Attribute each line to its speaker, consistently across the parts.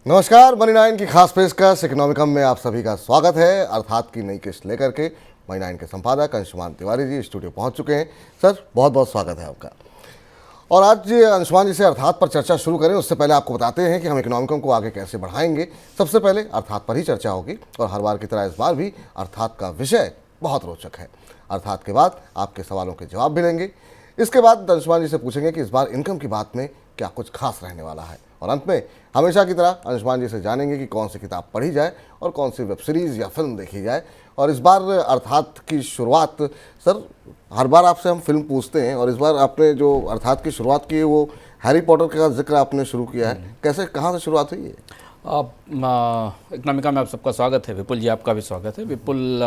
Speaker 1: नमस्कार, money nine की खास पेशकश इकोनॉमिकम में आप सभी का स्वागत है। अर्थात की नई किस्त लेकर के मनी नाइन के संपादक अंशुमान तिवारी जी स्टूडियो पहुंच चुके हैं। सर, बहुत बहुत स्वागत है आपका। और आज अंशुमान जी से अर्थात पर चर्चा शुरू करें उससे पहले आपको बताते हैं कि हम इकोनॉमिकम को आगे कैसे बढ़ाएंगे। सबसे पहले अर्थात पर ही चर्चा होगी और हर बार की तरह इस बार भी अर्थात का विषय बहुत रोचक है। अर्थात के बाद आपके सवालों के जवाब भी लेंगे। इसके बाद अंशुमान जी से पूछेंगे कि इस बार इनकम की बात में क्या कुछ खास रहने वाला है। और अंत में हमेशा की तरह अंशुमान जी से जानेंगे कि कौन सी किताब पढ़ी जाए और कौन सी वेब सीरीज़ या फिल्म देखी जाए। और इस बार अर्थात की शुरुआत, सर हर बार आपसे हम फिल्म पूछते हैं और इस बार आपने जो अर्थात की शुरुआत की है वो हैरी पॉटर का जिक्र आपने शुरू किया है। कैसे, कहाँ से शुरुआत हुई है?
Speaker 2: इकोनॉमिका में आप सबका स्वागत है। विपुल जी, आपका भी स्वागत है। विपुल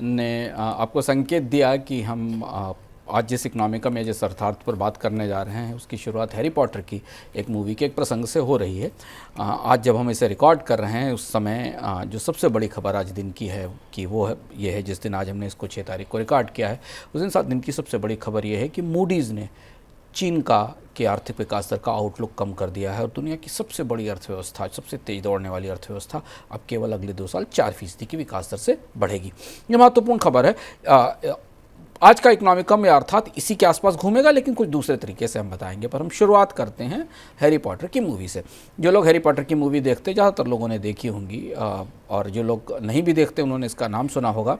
Speaker 2: ने आपको संकेत दिया कि हम आज जिस इकोनॉमिका में जिस अर्थार्थ पर बात करने जा रहे हैं उसकी शुरुआत हैरी पॉटर की एक मूवी के एक प्रसंग से हो रही है। आज जब हम इसे रिकॉर्ड कर रहे हैं उस समय जो सबसे बड़ी खबर आज दिन की है कि वो है ये है, जिस दिन आज हमने इसको 6 तारीख को रिकॉर्ड किया है उस दिन 7 दिन की सबसे बड़ी खबर ये है कि मूडीज़ ने चीन के आर्थिक विकास दर का आउटलुक कम कर दिया है और दुनिया की सबसे बड़ी अर्थव्यवस्था, सबसे तेज दौड़ने वाली अर्थव्यवस्था अब केवल अगले 2 साल 4% की विकास दर से बढ़ेगी। ये महत्वपूर्ण खबर है। आज का इकोनॉमिकम में अर्थात इसी के आसपास घूमेगा, लेकिन कुछ दूसरे तरीके से हम बताएंगे। पर हम शुरुआत करते हैं हैरी पॉटर की मूवी से। जो लोग हैरी पॉटर की मूवी देखते, ज़्यादातर लोगों ने देखी होंगी, और जो लोग नहीं भी देखते उन्होंने इसका नाम सुना होगा।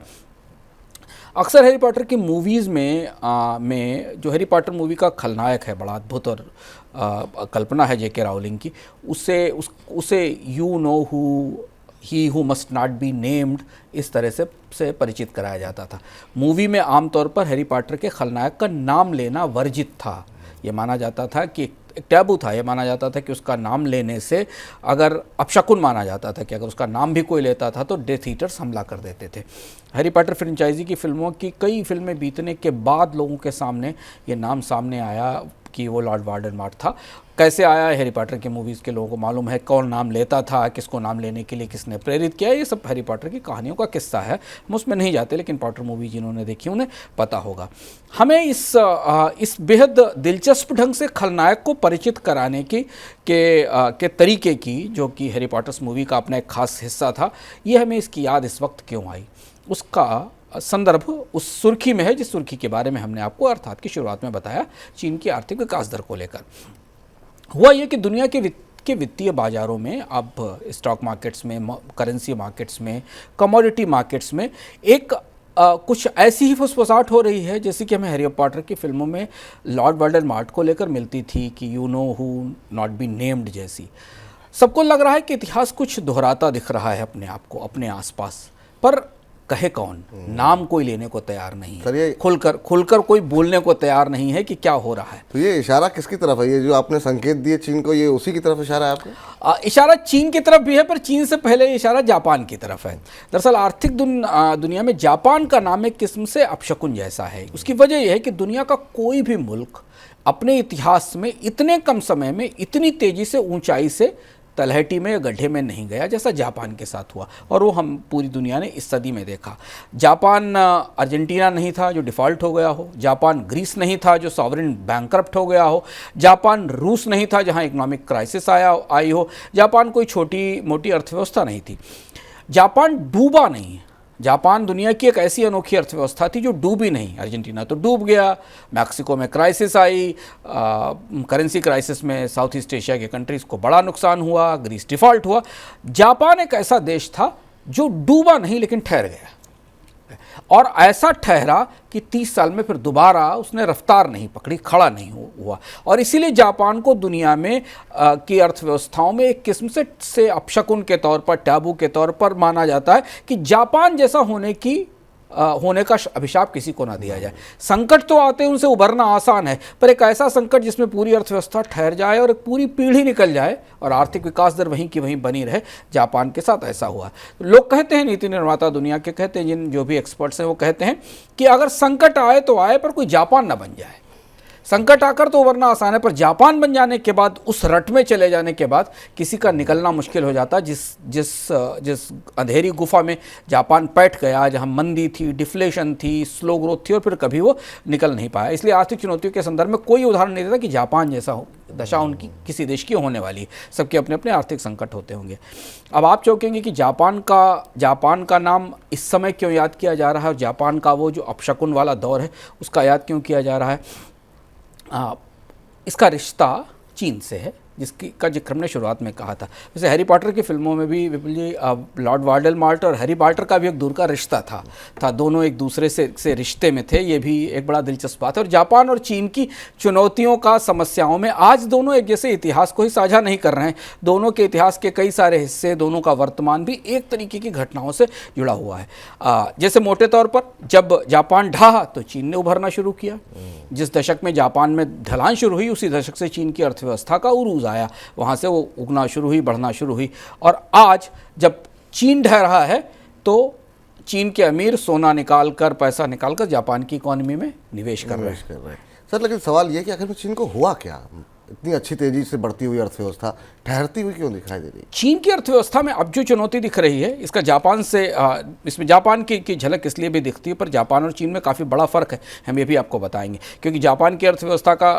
Speaker 2: अक्सर हैरी पॉटर की मूवीज़ में जो हैरी पॉटर मूवी का खलनायक है, बड़ा अद्भुत और कल्पना है जेके राउलिंग की, उसे you know who he who must not be named इस तरह से परिचित कराया जाता था। मूवी में आमतौर पर हैरी पॉटर के खलनायक का नाम लेना वर्जित था। ये माना जाता था कि एक टैबू था। ये माना जाता था कि उसका नाम लेने से अगर अपशकुन माना जाता था कि अगर उसका नाम भी कोई लेता था तो डेथ ईटर्स हमला कर देते थे। हैरी पॉटर फ्रेंचाइजी की फिल्मों की कई फिल्में बीतने के बाद लोगों के सामने ये नाम सामने आया कि वो लॉर्ड वोल्डेमॉर्ट था। कैसे आया, हैरी पॉटर की मूवीज़ के लोगों को मालूम है। कौन नाम लेता था, किसको नाम लेने के लिए किसने प्रेरित किया, ये सब हैरी पॉटर की कहानियों का किस्सा है। हम उसमें नहीं जाते, लेकिन पॉटर मूवी जिन्होंने देखी उन्हें पता होगा। हमें इस बेहद दिलचस्प ढंग से खलनायक को परिचित कराने के तरीके की, जो कि हैरी पॉटर्स मूवी का अपना एक खास हिस्सा था, ये हमें इसकी याद इस वक्त क्यों आई, उसका संदर्भ उस सुर्खी में है जिस सुर्खी के बारे में हमने आपको अर्थात की शुरुआत में बताया, चीन की आर्थिक विकास दर को लेकर। हुआ ये कि दुनिया के वित्तीय बाजारों में, अब स्टॉक मार्केट्स में, करेंसी मार्केट्स में, कमोडिटी मार्केट्स में एक कुछ ऐसी ही फुसफुसाहट हो रही है जैसे कि हमें हैरी पॉटर की फिल्मों में लॉर्ड वोल्डेमॉर्ट को लेकर मिलती थी कि you know who not be named जैसी। सबको लग रहा है कि इतिहास कुछ दोहराता दिख रहा है अपने आप को अपने आसपास, पर कहे कौन? नाम कोई लेने को तैयार नहीं है, खुलकर कोई बोलने को तैयार नहीं है कि क्या हो रहा है।
Speaker 1: तो ये इशारा किसकी तरफ है? ये जो आपने संकेत दिए चीन को, ये उसी की तरफ इशारा है आपको?
Speaker 2: इशारा चीन की तरफ भी है, पर चीन से पहले इशारा जापान की तरफ है। दरअसल आर्थिक दुनिया में जापान का नाम एक किस्म से अपशकुन जैसा है। उसकी वजह यह है कि दुनिया का कोई भी मुल्क अपने इतिहास में इतने कम समय में इतनी तेजी से ऊंचाई से तलहटी में या गड्ढे में नहीं गया जैसा जापान के साथ हुआ, और वो हम पूरी दुनिया ने इस सदी में देखा। जापान अर्जेंटीना नहीं था जो डिफ़ॉल्ट हो गया हो, जापान ग्रीस नहीं था जो सॉवरेन बैंकरप्ट हो गया हो, जापान रूस नहीं था जहां इकोनॉमिक क्राइसिस आई हो, जापान कोई छोटी मोटी अर्थव्यवस्था नहीं थी। जापान डूबा नहीं। जापान दुनिया की एक ऐसी अनोखी अर्थव्यवस्था थी जो डूबी नहीं। अर्जेंटीना तो डूब गया, मैक्सिको में क्राइसिस आई, करेंसी क्राइसिस में साउथ ईस्ट एशिया के कंट्रीज़ को बड़ा नुकसान हुआ, ग्रीस डिफ़ॉल्ट हुआ। जापान एक ऐसा देश था जो डूबा नहीं लेकिन ठहर गया, और ऐसा ठहरा कि 30 साल में फिर दोबारा उसने रफ्तार नहीं पकड़ी, खड़ा नहीं हुआ। और इसीलिए जापान को दुनिया में की अर्थव्यवस्थाओं में एक किस्म से अपशकुन के तौर पर, टैबू के तौर पर माना जाता है कि जापान जैसा होने का अभिशाप किसी को ना दिया जाए। संकट तो आते हैं, उनसे उभरना आसान है, पर एक ऐसा संकट जिसमें पूरी अर्थव्यवस्था ठहर जाए और एक पूरी पीढ़ी निकल जाए और आर्थिक विकास दर वहीं की वहीं बनी रहे, जापान के साथ ऐसा हुआ। लोग कहते हैं, नीति निर्माता दुनिया के कहते हैं, जो भी एक्सपर्ट्स हैं वो कहते हैं कि अगर संकट आए तो आए पर कोई जापान ना बन जाए। संकट आकर तो उबरना आसान है, पर जापान बन जाने के बाद, उस रट में चले जाने के बाद किसी का निकलना मुश्किल हो जाता। जिस अंधेरी गुफा में जापान बैठ गया, जहां मंदी थी, डिफ्लेशन थी, स्लो ग्रोथ थी, और फिर कभी वो निकल नहीं पाया। इसलिए आर्थिक चुनौतियों के संदर्भ में कोई उदाहरण नहीं देता कि जापान जैसा हो दशा उनकी किसी देश की होने वाली है। सबके अपने अपने आर्थिक संकट होते होंगे। अब आप चौंकेंगे कि जापान का नाम इस समय क्यों याद किया जा रहा है, और जापान का वो जो अपशकुन वाला दौर है उसका याद क्यों किया जा रहा है। इसका रिश्ता चीन से है, जिसकी का जिक्र हमने शुरुआत में कहा था। वैसे हैरी पॉटर की फिल्मों में भी विपुल जी लॉर्ड वाल्डेमॉर्ट और हैरी पॉटर का भी एक दूर का रिश्ता था। दोनों एक दूसरे से रिश्ते में थे। ये भी एक बड़ा दिलचस्प बात है। और जापान और चीन की चुनौतियों का समस्याओं में आज दोनों एक जैसे इतिहास को ही साझा नहीं कर रहे हैं। दोनों के इतिहास के कई सारे हिस्से, दोनों का वर्तमान भी एक तरीके की घटनाओं से जुड़ा हुआ है। जैसे मोटे तौर पर जब जापान ढहा तो चीन ने उभरना शुरू किया। जिस दशक में जापान में ढलान शुरू हुई, उसी दशक से चीन की अर्थव्यवस्था का उरूज आया। वहाँ से वो उगना शुरू हुई, बढ़ना शुरू हुई। और आज जब चीन ढह रहा है तो चीन के अमीर सोना निकाल कर, पैसा निकाल कर जापान की इकोनॉमी में निवेश कर रहे हैं।
Speaker 1: सर, लेकिन सवाल ये कि आखिर में चीन को हुआ क्या? इतनी अच्छी तेजी से बढ़ती हुई अर्थव्यवस्था ठहरती हुई क्यों दिखाई दे रही है?
Speaker 2: चीन की अर्थव्यवस्था में अब जो चुनौती दिख रही है, इसका जापान से इसमें जापान की झलक इसलिए भी दिखती है, पर जापान और चीन में काफ़ी बड़ा फ़र्क है। हम ये भी आपको बताएंगे, क्योंकि जापान की अर्थव्यवस्था का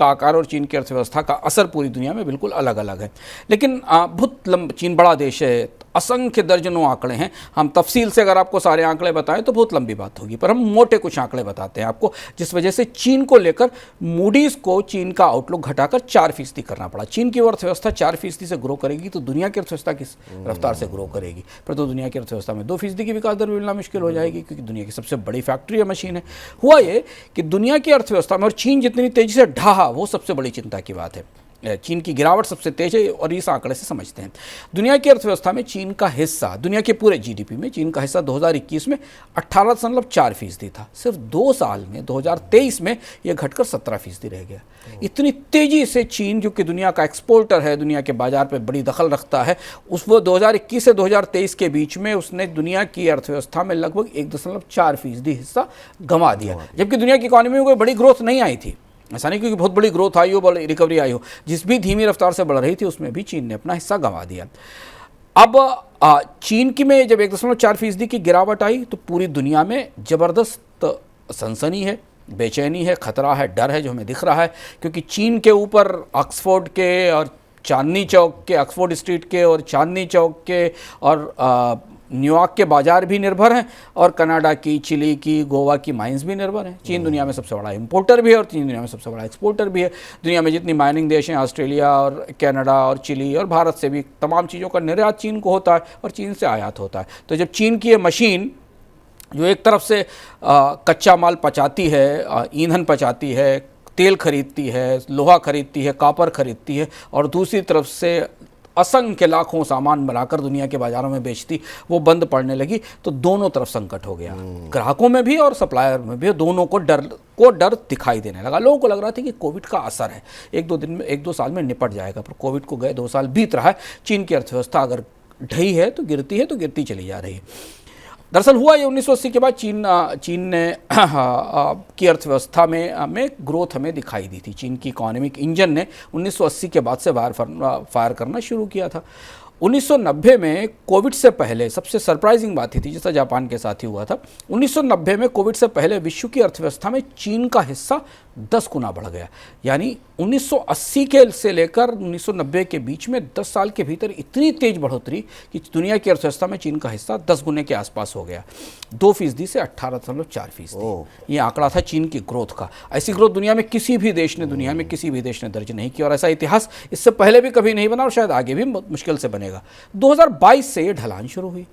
Speaker 2: आकार और चीन की अर्थव्यवस्था का असर पूरी दुनिया में बिल्कुल अलग अलग है। लेकिन बहुत चीन बड़ा देश है, असंख्य दर्जनों आंकड़े हैं। हम तफसील से अगर आपको सारे आंकड़े बताएं तो बहुत लंबी बात होगी, पर हम मोटे कुछ आंकड़े बताते हैं आपको, जिस वजह से चीन को लेकर मूडीज़ को चीन का आउटलुक घटाकर 4% करना पड़ा। चीन की अर्थव्यवस्था 4% से ग्रो करेगी तो दुनिया की अर्थव्यवस्था किस रफ्तार से ग्रो करेगी? पर तो दुनिया की अर्थव्यवस्था में 2% की विकास दर मिलना मुश्किल हो जाएगी, क्योंकि दुनिया की सबसे बड़ी फैक्ट्री या मशीन है। हुआ ये कि दुनिया की अर्थव्यवस्था में और चीन जितनी तेजी से ढहा, वो सबसे बड़ी चिंता की बात है। चीन की गिरावट सबसे तेज है, और इस आंकड़े से समझते हैं। दुनिया की अर्थव्यवस्था में चीन का हिस्सा, दुनिया के पूरे जीडीपी में चीन का हिस्सा 2021 में 18.4% था। सिर्फ 2 साल में 2023 में यह घटकर 17% रह गया। इतनी तेजी से चीन, जो कि दुनिया का एक्सपोर्टर है, दुनिया के बाजार पर बड़ी दखल रखता है, वो 2021 से 2023 के बीच में उसने दुनिया की अर्थव्यवस्था में लगभग 1.4% हिस्सा गंवा दिया। जबकि दुनिया की इकॉनमी में कोई बड़ी ग्रोथ नहीं आई थी। ऐसा नहीं क्योंकि बहुत बड़ी ग्रोथ आई हो, बड़ी रिकवरी आई हो, जिस भी धीमी रफ्तार से बढ़ रही थी उसमें भी चीन ने अपना हिस्सा गंवा दिया। अब चीन की में जब 1.4% की गिरावट आई तो पूरी दुनिया में ज़बरदस्त सनसनी है, बेचैनी है, खतरा है, डर है जो हमें दिख रहा है। क्योंकि चीन के ऊपर ऑक्सफोर्ड के और चांदनी चौक के, ऑक्सफोर्ड स्ट्रीट के और चांदनी चौक के और न्यूयॉर्क के बाजार भी निर्भर हैं, और कनाडा की, चिली की, गोवा की माइंस भी निर्भर हैं। चीन दुनिया में सबसे बड़ा इंपोर्टर भी है और चीन दुनिया में सबसे बड़ा एक्सपोर्टर भी है। दुनिया में जितनी माइनिंग देश हैं, ऑस्ट्रेलिया और कनाडा और चिली और भारत से भी तमाम चीज़ों का निर्यात चीन को होता है और चीन से आयात होता है। तो जब चीन की ये मशीन, जो एक तरफ से कच्चा माल पचाती है, ईंधन पचाती है, तेल खरीदती है, लोहा खरीदती है, कॉपर खरीदती है, और दूसरी तरफ से असंख्य लाखों सामान बनाकर दुनिया के बाजारों में बेचती, वो बंद पड़ने लगी, तो दोनों तरफ संकट हो गया। ग्राहकों में भी और सप्लायर में भी, दोनों को डर दिखाई देने लगा। लोगों को लग रहा था कि कोविड का असर है, 1-2 दिन में, 1-2 साल में निपट जाएगा, पर कोविड को गए 2 साल बीत रहा है। चीन की अर्थव्यवस्था अगर ढही है तो गिरती है, तो गिरती चली जा रही है। दरअसल हुआ ये 1980 के बाद चीन ने की अर्थव्यवस्था में ग्रोथ हमें दिखाई दी थी। चीन की इकोनॉमिक इंजन ने 1980 के बाद से फायर करना शुरू किया था। 1990 में कोविड से पहले सबसे सरप्राइजिंग बात ही थी, जैसा जापान के साथ ही हुआ था। 1990 में कोविड से पहले विश्व की अर्थव्यवस्था में चीन का हिस्सा 10 गुना बढ़ गया। यानी 1980 के से लेकर 1990 के बीच में 10 साल के भीतर इतनी तेज बढ़ोतरी कि दुनिया की अर्थव्यवस्था में चीन का हिस्सा 10 गुने के आसपास हो गया, 2% से 18.4%। ये आंकड़ा था चीन की ग्रोथ का। ऐसी ग्रोथ दुनिया में किसी भी देश ने दर्ज नहीं की, और ऐसा इतिहास इससे पहले भी कभी नहीं बना और शायद आगे भी मुश्किल से बनेगा। 2022 से ये ढलान शुरू हुई,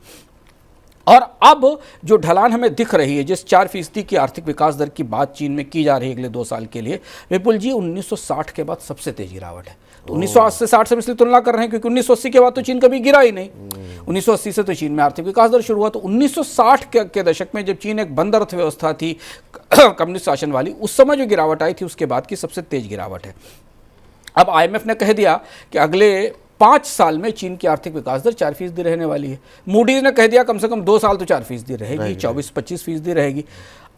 Speaker 2: और अब जो ढलान हमें दिख रही है, जिस 4% की आर्थिक विकास दर की बात चीन में की जा रही है अगले 2 साल के लिए, विपुल जी 1960 के बाद सबसे तेज गिरावट है। तो 1960 से इसलिए तुलना कर रहे हैं क्योंकि 1980 के बाद तो चीन कभी गिरा ही नहीं। 1980 से तो चीन में आर्थिक विकास दर शुरू हुआ। तो 1960 के दशक में जब चीन एक बंद अर्थव्यवस्था थी, कम्युनिस्ट शासन वाली, उस समय जो गिरावट आई थी उसके बाद की सबसे तेज गिरावट है। अब IMF ने कह दिया कि अगले 5 साल में चीन की आर्थिक विकास दर 4% रहने वाली है। मूडीज ने कह दिया कम से कम 2 साल तो 4% रहेगी, 24-25% रहेगी।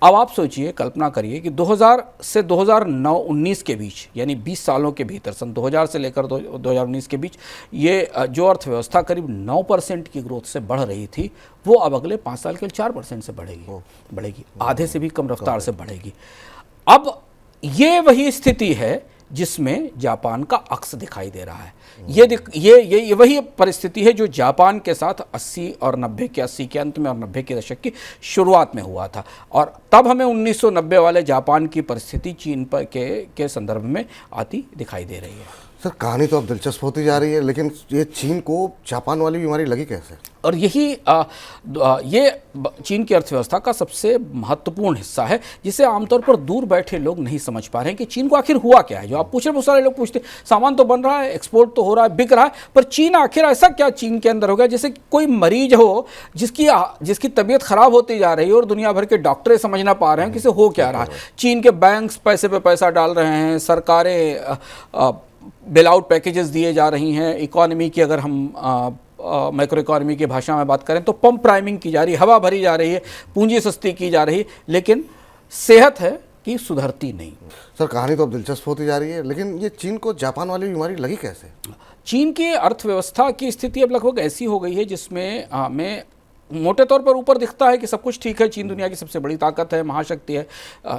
Speaker 2: अब आप सोचिए, कल्पना करिए कि 2000 से 2009-19 के बीच, यानी 20 सालों के भीतर, सन 2000 से लेकर 2019 के बीच, ये जो अर्थव्यवस्था करीब 9% की ग्रोथ से बढ़ रही थी, वो अब अगले 5 साल के लिए 4% से बढ़ेगी, आधे से भी कम रफ्तार से बढ़ेगी। अब ये वही स्थिति है जिसमें जापान का अक्स दिखाई दे रहा है। ये वही परिस्थिति है जो जापान के साथ 80 के अंत में और 90 के दशक की शुरुआत में हुआ था, और तब हमें 1990 वाले जापान की परिस्थिति चीन पर के संदर्भ में आती दिखाई दे रही है।
Speaker 1: सर, कहानी तो अब दिलचस्प होती जा रही है, लेकिन ये चीन को जापान वाली बीमारी लगी कैसे?
Speaker 2: और ये चीन की अर्थव्यवस्था का सबसे महत्वपूर्ण हिस्सा है, जिसे आमतौर पर दूर बैठे लोग नहीं समझ पा रहे हैं कि चीन को आखिर हुआ क्या है। जो आप पूछ रहे, बहुत सारे लोग पूछते हैं, सामान तो बन रहा है, एक्सपोर्ट तो हो रहा है, बिक रहा है, पर चीन आखिर ऐसा क्या चीन के अंदर हो गया? जैसे कोई मरीज हो जिसकी तबीयत खराब होती जा रही है और दुनिया भर के डॉक्टर समझ ना पा रहे हैं कि इसे हो क्या रहा है। चीन के बैंक्स पैसे पे पैसा डाल रहे हैं, सरकारें बेल आउट पैकेजेस दिए जा रही हैं, इकोनॉमी की अगर हम मैक्रो इकोनॉमी की भाषा में बात करें तो पंप प्राइमिंग की जा रही है, हवा भरी जा रही है, पूंजी सस्ती की जा रही है, लेकिन सेहत है कि सुधरती नहीं।
Speaker 1: सर, कहानी तो अब दिलचस्प होती जा रही है, लेकिन ये चीन को जापान वाली बीमारी लगी कैसे?
Speaker 2: चीन की अर्थव्यवस्था की स्थिति अब लगभग ऐसी हो गई है जिसमें हमें मोटे तौर पर ऊपर दिखता है कि सब कुछ ठीक है, चीन दुनिया की सबसे बड़ी ताकत है, महाशक्ति है,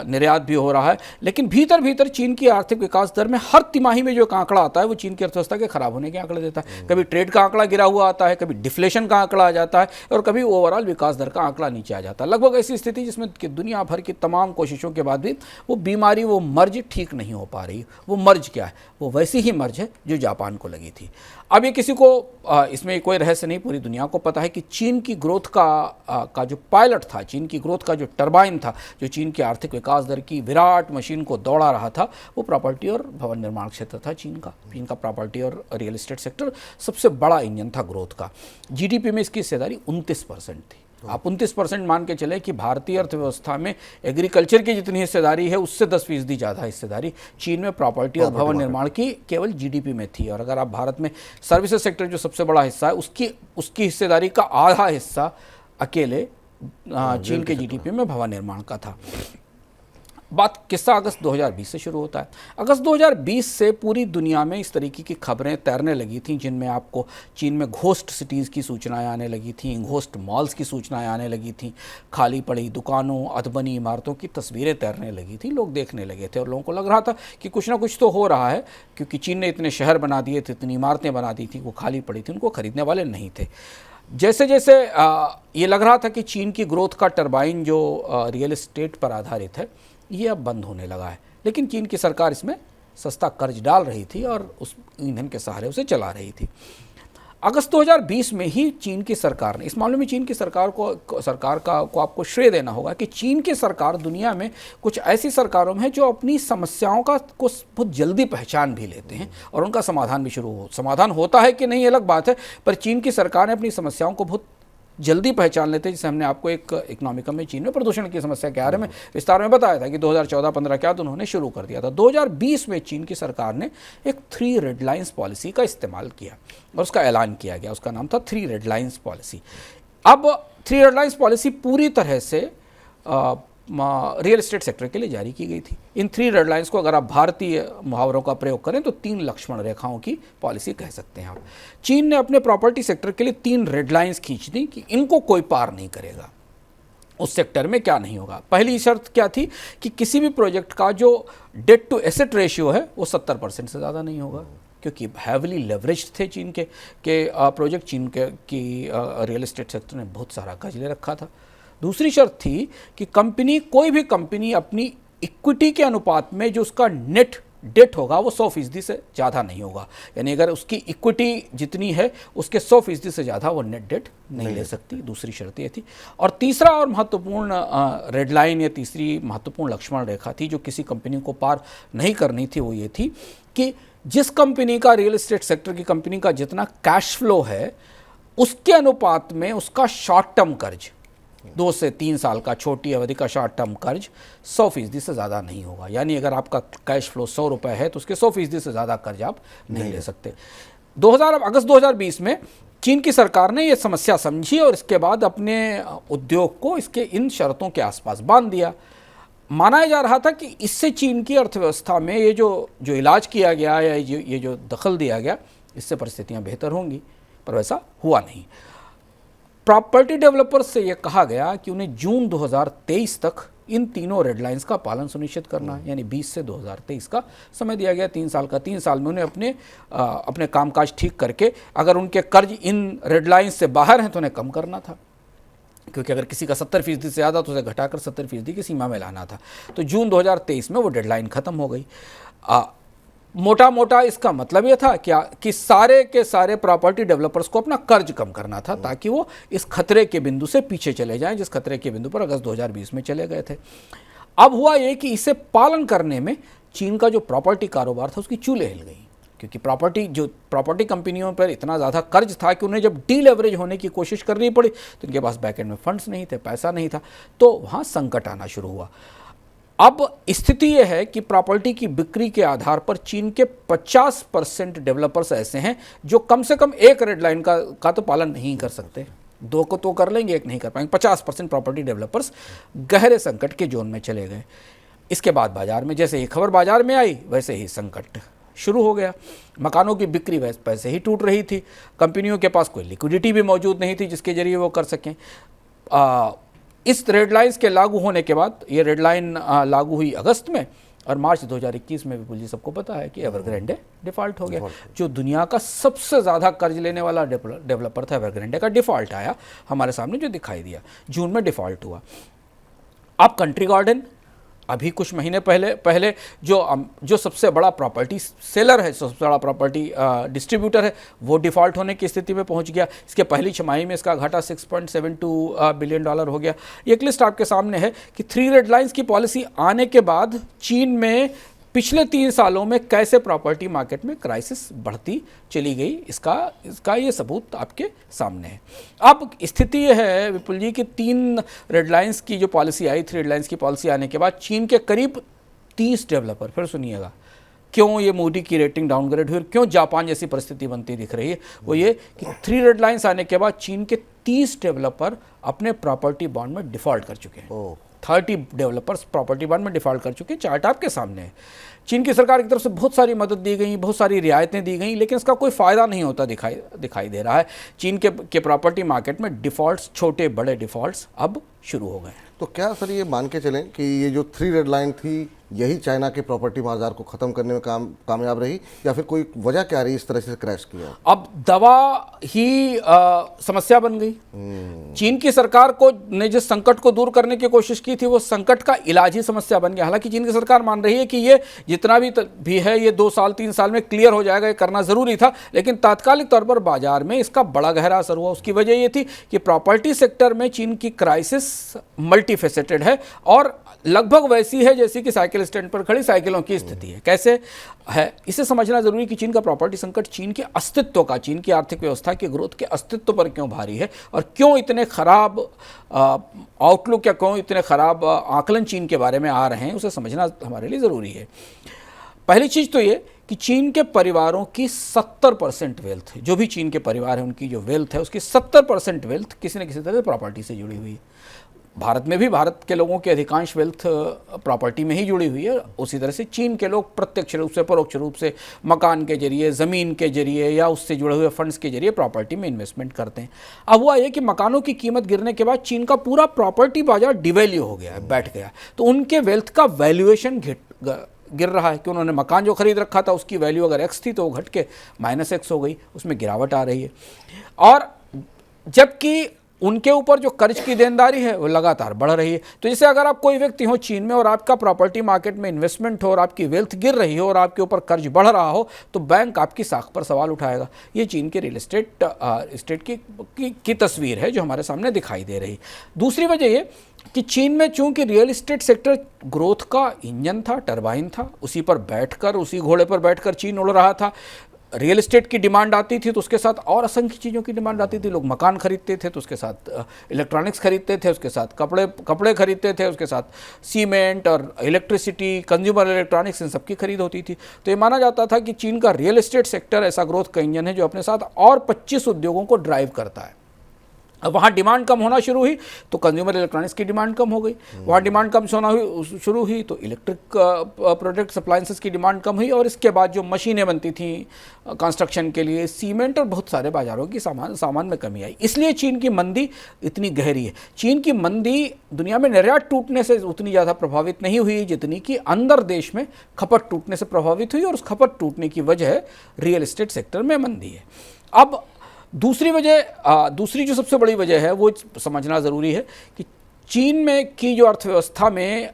Speaker 2: निर्यात भी हो रहा है, लेकिन भीतर भीतर चीन की आर्थिक विकास दर में हर तिमाही में जो आंकड़ा आता है वो चीन की अर्थव्यवस्था के खराब होने के आंकड़े देता है। कभी ट्रेड का आंकड़ा गिरा हुआ आता है, कभी डिफ्लेशन का आंकड़ा आ जाता है, और कभी ओवरऑल विकास दर का आंकड़ा नीचे आ जाता है। लगभग ऐसी स्थिति जिसमें कि दुनिया भर की तमाम कोशिशों के बाद भी वो बीमारी, वो मर्ज ठीक नहीं हो पा रही। वो मर्ज क्या है? वो वैसी ही मर्ज है जो जापान को लगी थी। अब ये किसी को इसमें कोई रहस्य नहीं, पूरी दुनिया को पता है कि चीन की ग्रोथ का जो पायलट था, चीन की ग्रोथ का जो टरबाइन था, जो चीन की आर्थिक विकास दर की विराट मशीन को दौड़ा रहा था, वो प्रॉपर्टी और भवन निर्माण क्षेत्र था। चीन का प्रॉपर्टी और रियल एस्टेट सेक्टर सबसे बड़ा इंजन था ग्रोथ का। जीडीपी में इसकी हिस्सेदारी 29% थी। आप 29% मान के चले कि भारतीय अर्थव्यवस्था में एग्रीकल्चर की जितनी हिस्सेदारी है उससे 10% ज़्यादा हिस्सेदारी चीन में प्रॉपर्टी और भवन निर्माण की केवल जीडीपी में थी। और अगर आप भारत में सर्विसेज सेक्टर जो सबसे बड़ा हिस्सा है उसकी हिस्सेदारी का आधा हिस्सा अकेले चीन के जीडीपी में भवन निर्माण का था। किस्सा अगस्त 2020 से शुरू होता है। अगस्त 2020 से पूरी दुनिया में इस तरीके की खबरें तैरने लगी थीं, जिनमें आपको चीन में घोस्ट सिटीज़ की सूचनाएं आने लगी थीं, घोस्ट मॉल्स की सूचनाएं आने लगी थीं, खाली पड़ी दुकानों, अधबनी इमारतों की तस्वीरें तैरने लगी थी। लोग देखने लगे थे और लोगों को लग रहा था कि कुछ ना कुछ तो हो रहा है, क्योंकि चीन ने इतने शहर बना दिए थे, इतनी इमारतें बना दी थी, वो खाली पड़ी थी, उनको खरीदने वाले नहीं थे। जैसे जैसे ये लग रहा था कि चीन की ग्रोथ का टरबाइन जो रियल एस्टेट पर आधारित है ये अब बंद होने लगा है, लेकिन चीन की सरकार इसमें सस्ता कर्ज डाल रही थी और उस ईंधन के सहारे उसे चला रही थी। अगस्त 2020 में ही चीन की सरकार ने, इस मामले में चीन की सरकार को आपको श्रेय देना होगा कि चीन की सरकार दुनिया में कुछ ऐसी सरकारों में है जो अपनी समस्याओं को बहुत जल्दी पहचान भी लेते हैं और उनका समाधान भी समाधान होता है कि नहीं अलग बात है, पर चीन की सरकार ने अपनी समस्याओं को बहुत जल्दी पहचान लेते हैं। जैसे हमने आपको एक इकोनॉमिकम में चीन में प्रदूषण की समस्या के बारे में विस्तार में बताया था कि 2014-15 के बाद उन्होंने शुरू कर दिया था। 2020 में चीन की सरकार ने एक 3 रेड लाइन्स पॉलिसी का इस्तेमाल किया और उसका ऐलान किया गया। उसका नाम था 3 रेड लाइन्स पॉलिसी। अब 3 रेड लाइन्स पॉलिसी पूरी तरह से रियल एस्टेट सेक्टर के लिए जारी की गई थी। इन 3 रेड लाइन्स को अगर आप भारतीय मुहावरों का प्रयोग करें तो 3 लक्ष्मण रेखाओं की पॉलिसी कह सकते हैं आप। चीन ने अपने प्रॉपर्टी सेक्टर के लिए 3 रेड लाइन्स खींच दी कि इनको कोई पार नहीं करेगा। उस सेक्टर में क्या नहीं होगा? पहली शर्त क्या थी कि किसी भी प्रोजेक्ट का जो डेट टू एसेट रेशियो है वो 70% से ज़्यादा नहीं होगा, क्योंकि हैवली लेवरेज्ड थे चीन के प्रोजेक्ट। चीन की रियल एस्टेट सेक्टर ने बहुत सारा कर्ज ले रखा था। दूसरी शर्त थी कि कोई भी कंपनी अपनी इक्विटी के अनुपात में जो उसका नेट डेट होगा वो 100% से ज़्यादा नहीं होगा। यानी अगर उसकी इक्विटी जितनी है उसके 100% से ज़्यादा वो नेट डेट नहीं ले सकती। दूसरी शर्त ये थी। और तीसरा और महत्वपूर्ण रेड लाइन या तीसरी महत्वपूर्ण लक्ष्मण रेखा थी जो किसी कंपनी को पार नहीं करनी थी, वो ये थी कि जिस कंपनी का, रियल एस्टेट सेक्टर की कंपनी का जितना कैश फ्लो है उसके अनुपात में उसका शॉर्ट टर्म कर्ज, 2 से 3 साल का छोटी अवधि का शॉर्ट टर्म कर्ज 100% से ज़्यादा नहीं होगा। यानी अगर आपका कैश फ्लो 100 रुपये है तो उसके 100% से ज़्यादा कर्ज आप नहीं ले सकते। अगस्त 2020 में चीन की सरकार ने ये समस्या समझी और इसके बाद अपने उद्योग को इसके इन शर्तों के आसपास बांध दिया। माना जा रहा था कि इससे चीन की अर्थव्यवस्था में ये जो इलाज किया गया या ये जो दखल दिया गया, इससे परिस्थितियां बेहतर होंगी, पर वैसा हुआ नहीं। प्रॉपर्टी डेवलपर्स से ये कहा गया कि उन्हें जून 2023 तक इन तीनों रेड लाइंस का पालन सुनिश्चित करना है, यानी 20 से 2023 का समय दिया गया, 3 साल का। 3 साल में उन्हें अपने कामकाज ठीक करके, अगर उनके कर्ज इन रेड लाइंस से बाहर हैं तो उन्हें कम करना था, क्योंकि अगर किसी का 70% से ज़्यादा तो उसे घटाकर 70% की सीमा में लाना था। तो जून 2023 में वो डेडलाइन ख़त्म हो गई। मोटा मोटा इसका मतलब ये था कि सारे के सारे प्रॉपर्टी डेवलपर्स को अपना कर्ज कम करना था, ताकि वो इस खतरे के बिंदु से पीछे चले जाएं, जिस खतरे के बिंदु पर अगस्त 2020 में चले गए थे। अब हुआ ये कि इसे पालन करने में चीन का जो प्रॉपर्टी कारोबार था उसकी चूलें हिल गई, क्योंकि प्रॉपर्टी कंपनियों पर इतना ज़्यादा कर्ज था कि उन्हें जब डीलेवरेज होने की कोशिश करनी पड़ी तो उनके पास बैकएंड में फंड्स नहीं थे, पैसा नहीं था, तो वहाँ संकट आना शुरू हुआ। अब स्थिति यह है कि प्रॉपर्टी की बिक्री के आधार पर चीन के 50% डेवलपर्स ऐसे हैं जो कम से कम एक रेड लाइन का तो पालन नहीं कर सकते। 2 को तो कर लेंगे, 1 नहीं कर पाएंगे। 50% प्रॉपर्टी डेवलपर्स गहरे संकट के जोन में चले गए। इसके बाद बाजार में जैसे ही खबर बाजार में आई, वैसे ही संकट शुरू हो गया। मकानों की बिक्री वैसे ही टूट रही थी, कंपनियों के पास कोई लिक्विडिटी भी मौजूद नहीं थी जिसके जरिए वो कर सकें। इस रेड लाइन्स के लागू होने के बाद, ये रेड लाइन लागू हुई अगस्त में, और मार्च 2021 में विपुल जी सबको पता है कि एवरग्रांडे डिफ़ॉल्ट हो गया। जो दुनिया का सबसे ज़्यादा कर्ज लेने वाला डेवलपर था, एवरग्रांडे का डिफ़ॉल्ट आया हमारे सामने, जो दिखाई दिया जून में डिफ़ॉल्ट हुआ। अब कंट्री गार्डन अभी कुछ महीने पहले जो सबसे बड़ा प्रॉपर्टी सेलर है, सबसे बड़ा प्रॉपर्टी डिस्ट्रीब्यूटर है, वो डिफ़ॉल्ट होने की स्थिति में पहुंच गया। इसके पहली छमाही में इसका घाटा $6.72 बिलियन हो गया। एक लिस्ट आपके सामने है कि 3 रेड लाइन्स की पॉलिसी आने के बाद चीन में पिछले 3 सालों में कैसे प्रॉपर्टी मार्केट में क्राइसिस बढ़ती चली गई, इसका ये सबूत आपके सामने है। अब स्थिति ये है विपुल जी कि 3 रेड लाइन्स की जो पॉलिसी आई, 3 रेड लाइन्स की पॉलिसी आने के बाद चीन के करीब 30 डेवलपर, फिर सुनिएगा क्यों ये मूडी की रेटिंग डाउनग्रेड हुई, क्यों जापान जैसी परिस्थिति बनती दिख रही है, वो ये कि 3 रेड लाइन्स आने के बाद चीन के 30 डेवलपर अपने प्रॉपर्टी बॉन्ड में डिफ़ॉल्ट कर चुके हैं। 30 डेवलपर्स प्रॉपर्टी बॉन्ड में डिफ़ॉल्ट कर चुके हैं। चार्ट आपके सामने है। चीन की सरकार की तरफ से बहुत सारी मदद दी गई, बहुत सारी रियायतें दी गई, लेकिन इसका कोई फ़ायदा नहीं होता दिखाई दे रहा है। चीन के प्रॉपर्टी मार्केट में डिफ़ॉल्ट्स, छोटे बड़े डिफ़ॉल्ट्स अब शुरू हो गए हैं।
Speaker 1: तो क्या सर ये मान के चलें कि ये जो 3 रेड लाइन थी, यही चाइना के प्रॉपर्टी बाजार को ख़त्म करने में कामयाब रही, या फिर कोई वजह क्या रही इस तरह से क्रैश किया?
Speaker 2: अब दवा ही समस्या बन गई। चीन की सरकार ने जिस संकट को दूर करने की कोशिश की थी, वो संकट का इलाज ही समस्या बन गया। हालांकि चीन की सरकार मान रही है कि ये जितना भी है ये 2 साल 3 साल में क्लियर हो जाएगा, ये करना ज़रूरी था, लेकिन तात्कालिक तौर पर बाजार में इसका बड़ा गहरा असर हुआ। उसकी वजह ये थी कि प्रॉपर्टी सेक्टर में चीन की क्राइसिस मल्टीफेसेटेड है और लगभग वैसी है जैसी कि साइकिल स्टैंड पर खड़ी साइकिलों की स्थिति है। कैसे है, इसे समझना जरूरी कि चीन का प्रॉपर्टी संकट चीन के अस्तित्व का, चीन की आर्थिक व्यवस्था के ग्रोथ के अस्तित्व पर क्यों भारी है, और क्यों इतने खराब आउटलुक या क्यों इतने खराब आकलन चीन के बारे में आ रहे हैं, उसे समझना हमारे लिए ज़रूरी है। पहली चीज़ तो ये कि चीन के परिवारों की 70% वेल्थ, जो भी चीन के परिवार है उनकी जो वेल्थ है, उसकी 70% वेल्थ किसी न किसी तरह से प्रॉपर्टी से जुड़ी हुई है। भारत में भी भारत के लोगों की अधिकांश वेल्थ प्रॉपर्टी में ही जुड़ी हुई है। उसी तरह से चीन के लोग प्रत्यक्ष रूप से, परोक्ष रूप से मकान के जरिए, ज़मीन के जरिए या उससे जुड़े हुए फंड्स के जरिए प्रॉपर्टी में इन्वेस्टमेंट करते हैं। अब हुआ ये कि मकानों की कीमत गिरने के बाद चीन का पूरा प्रॉपर्टी बाजार डिवैल्यू हो गया है, बैठ गया, तो उनके वेल्थ का वैल्यूएशन गिर रहा है कि उन्होंने मकान जो खरीद रखा था उसकी वैल्यू अगर x थी तो वो घट के -x हो गई, उसमें गिरावट आ रही है। और जबकि उनके ऊपर जो कर्ज की देनदारी है वो लगातार बढ़ रही है। तो जैसे अगर आप कोई व्यक्ति हो चीन में और आपका प्रॉपर्टी मार्केट में इन्वेस्टमेंट हो और आपकी वेल्थ गिर रही हो और आपके ऊपर कर्ज बढ़ रहा हो, तो बैंक आपकी साख पर सवाल उठाएगा। ये चीन के रियल एस्टेट की तस्वीर है जो हमारे सामने दिखाई दे रही। दूसरी वजह ये कि चीन में चूंकि रियल एस्टेट सेक्टर ग्रोथ का इंजन था, टरबाइन था, उसी पर बैठकर, उसी घोड़े पर बैठकर चीन उड़ रहा था। रियल एस्टेट की डिमांड आती थी तो उसके साथ और असंख्य चीज़ों की डिमांड आती थी। लोग मकान खरीदते थे तो उसके साथ इलेक्ट्रॉनिक्स खरीदते थे, उसके साथ कपड़े खरीदते थे, उसके साथ सीमेंट और इलेक्ट्रिसिटी, कंज्यूमर इलेक्ट्रॉनिक्स, इन सब की खरीद होती थी। तो ये माना जाता था कि चीन का रियल एस्टेट सेक्टर ऐसा ग्रोथ का इंजन है जो अपने साथ और 25 उद्योगों को ड्राइव करता है। अब वहाँ डिमांड कम होना शुरू हुई तो कंज्यूमर इलेक्ट्रॉनिक्स की डिमांड कम हो गई, वहाँ डिमांड कम होना शुरू हुई तो इलेक्ट्रिक प्रोडक्ट्स अप्लायंसेस की डिमांड कम हुई, और इसके बाद जो मशीनें बनती थी कंस्ट्रक्शन के लिए, सीमेंट और बहुत सारे बाजारों की सामान में कमी आई। इसलिए चीन की मंदी इतनी गहरी है। चीन की मंदी दुनिया में निर्यात टूटने से उतनी ज़्यादा प्रभावित नहीं हुई जितनी कि अंदर देश में खपत टूटने से प्रभावित हुई, और उस खपत टूटने की वजह रियल एस्टेट सेक्टर में मंदी है। अब दूसरी जो सबसे बड़ी वजह है वो समझना ज़रूरी है कि चीन में की जो अर्थव्यवस्था में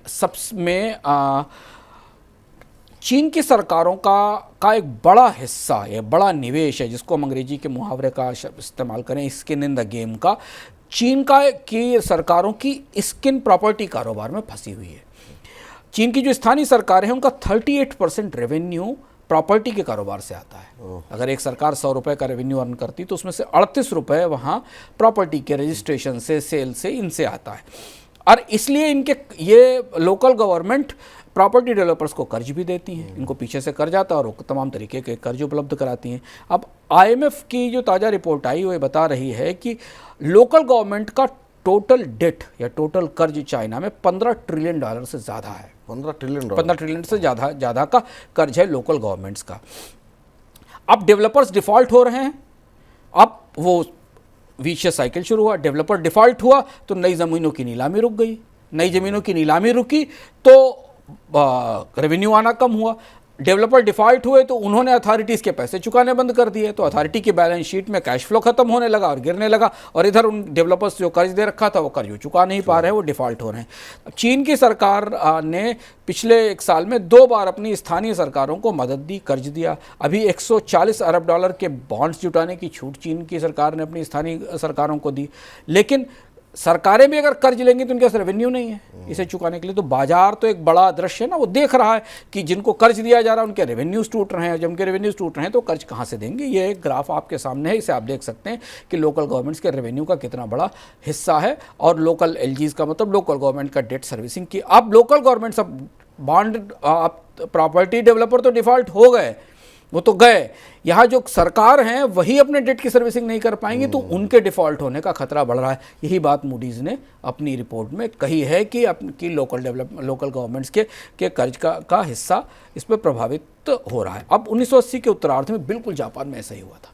Speaker 2: चीन की सरकारों का एक बड़ा हिस्सा, एक बड़ा निवेश है, जिसको हम अंग्रेजी के मुहावरे का इस्तेमाल करें, स्किन इन द गेम का, चीन की सरकारों की स्किन प्रॉपर्टी कारोबार में फंसी हुई है। चीन की जो स्थानीय सरकार है उनका 38% रेवेन्यू प्रॉपर्टी के कारोबार से आता है। अगर एक सरकार 100 रुपये का रेवेन्यू अर्न करती तो उसमें से 38 रुपये वहाँ प्रॉपर्टी के रजिस्ट्रेशन से, सेल से, इनसे आता है। और इसलिए ये लोकल गवर्नमेंट प्रॉपर्टी डेवलपर्स को कर्ज भी देती हैं, इनको पीछे से कर्ज आता है और तमाम तरीके के कर्ज उपलब्ध कराती हैं। अब IMF की जो ताज़ा रिपोर्ट आई वो ये बता रही है कि लोकल गवर्नमेंट का टोटल डेट या टोटल कर्ज चाइना में $15 ट्रिलियन से ज़्यादा है।
Speaker 1: 15 ट्रिलियन
Speaker 2: से ज़्यादा का कर्ज है लोकल गवर्नमेंट्स का। अब डेवलपर्स डिफ़ॉल्ट हो रहे हैं, अब वो विशियस साइकिल शुरू हुआ। डेवलपर डिफ़ॉल्ट हुआ तो नई ज़मीनों की नीलामी रुक गई, नई ज़मीनों की नीलामी रुकी तो रेवेन्यू आना कम हुआ। डेवलपर डिफ़ॉल्ट हुए तो उन्होंने अथॉरिटीज़ के पैसे चुकाने बंद कर दिए, तो अथॉरिटी की बैलेंस शीट में कैश फ्लो खत्म होने लगा और गिरने लगा, और इधर उन डेवलपर्स जो कर्ज दे रखा था वो कर्ज चुका नहीं पा रहे हैं, वो डिफ़ॉल्ट हो रहे हैं। चीन की सरकार ने पिछले 1 साल में 2 बार अपनी स्थानीय सरकारों को मदद दी, कर्ज दिया। अभी $140 अरब के बॉन्ड्स जुटाने की छूट चीन की सरकार ने अपनी स्थानीय सरकारों को दी, लेकिन सरकारें भी अगर कर्ज लेंगी तो उनके पास रेवेन्यू नहीं है इसे चुकाने के लिए। तो बाजार तो एक बड़ा दृश्य है ना, वो देख रहा है कि जिनको कर्ज दिया जा रहा है उनके रेवेन्यूज टूट रहे हैं, जब उनके रेवेन्यूज टूट रहे हैं तो कर्ज कहाँ से देंगे। ये एक ग्राफ आपके सामने है, इसे आप देख सकते हैं कि लोकल गवर्नमेंट्स के रेवेन्यू का कितना बड़ा हिस्सा है, और लोकल LGs का मतलब लोकल गवर्नमेंट का डेट सर्विसिंग की। अब लोकल गवर्नमेंट्स, अब बॉन्ड प्रॉपर्टी डेवलपर तो डिफ़ॉल्ट हो गए, वो तो गए, यहाँ जो सरकार हैं वही अपने डेट की सर्विसिंग नहीं कर पाएंगी तो उनके डिफ़ॉल्ट होने का खतरा बढ़ रहा है। यही बात मूडीज़ ने अपनी रिपोर्ट में कही है कि लोकल गवर्नमेंट्स के कर्ज का हिस्सा इस पर प्रभावित हो रहा है। अब 1980 के उत्तरार्ध में बिल्कुल जापान में ऐसा ही हुआ था।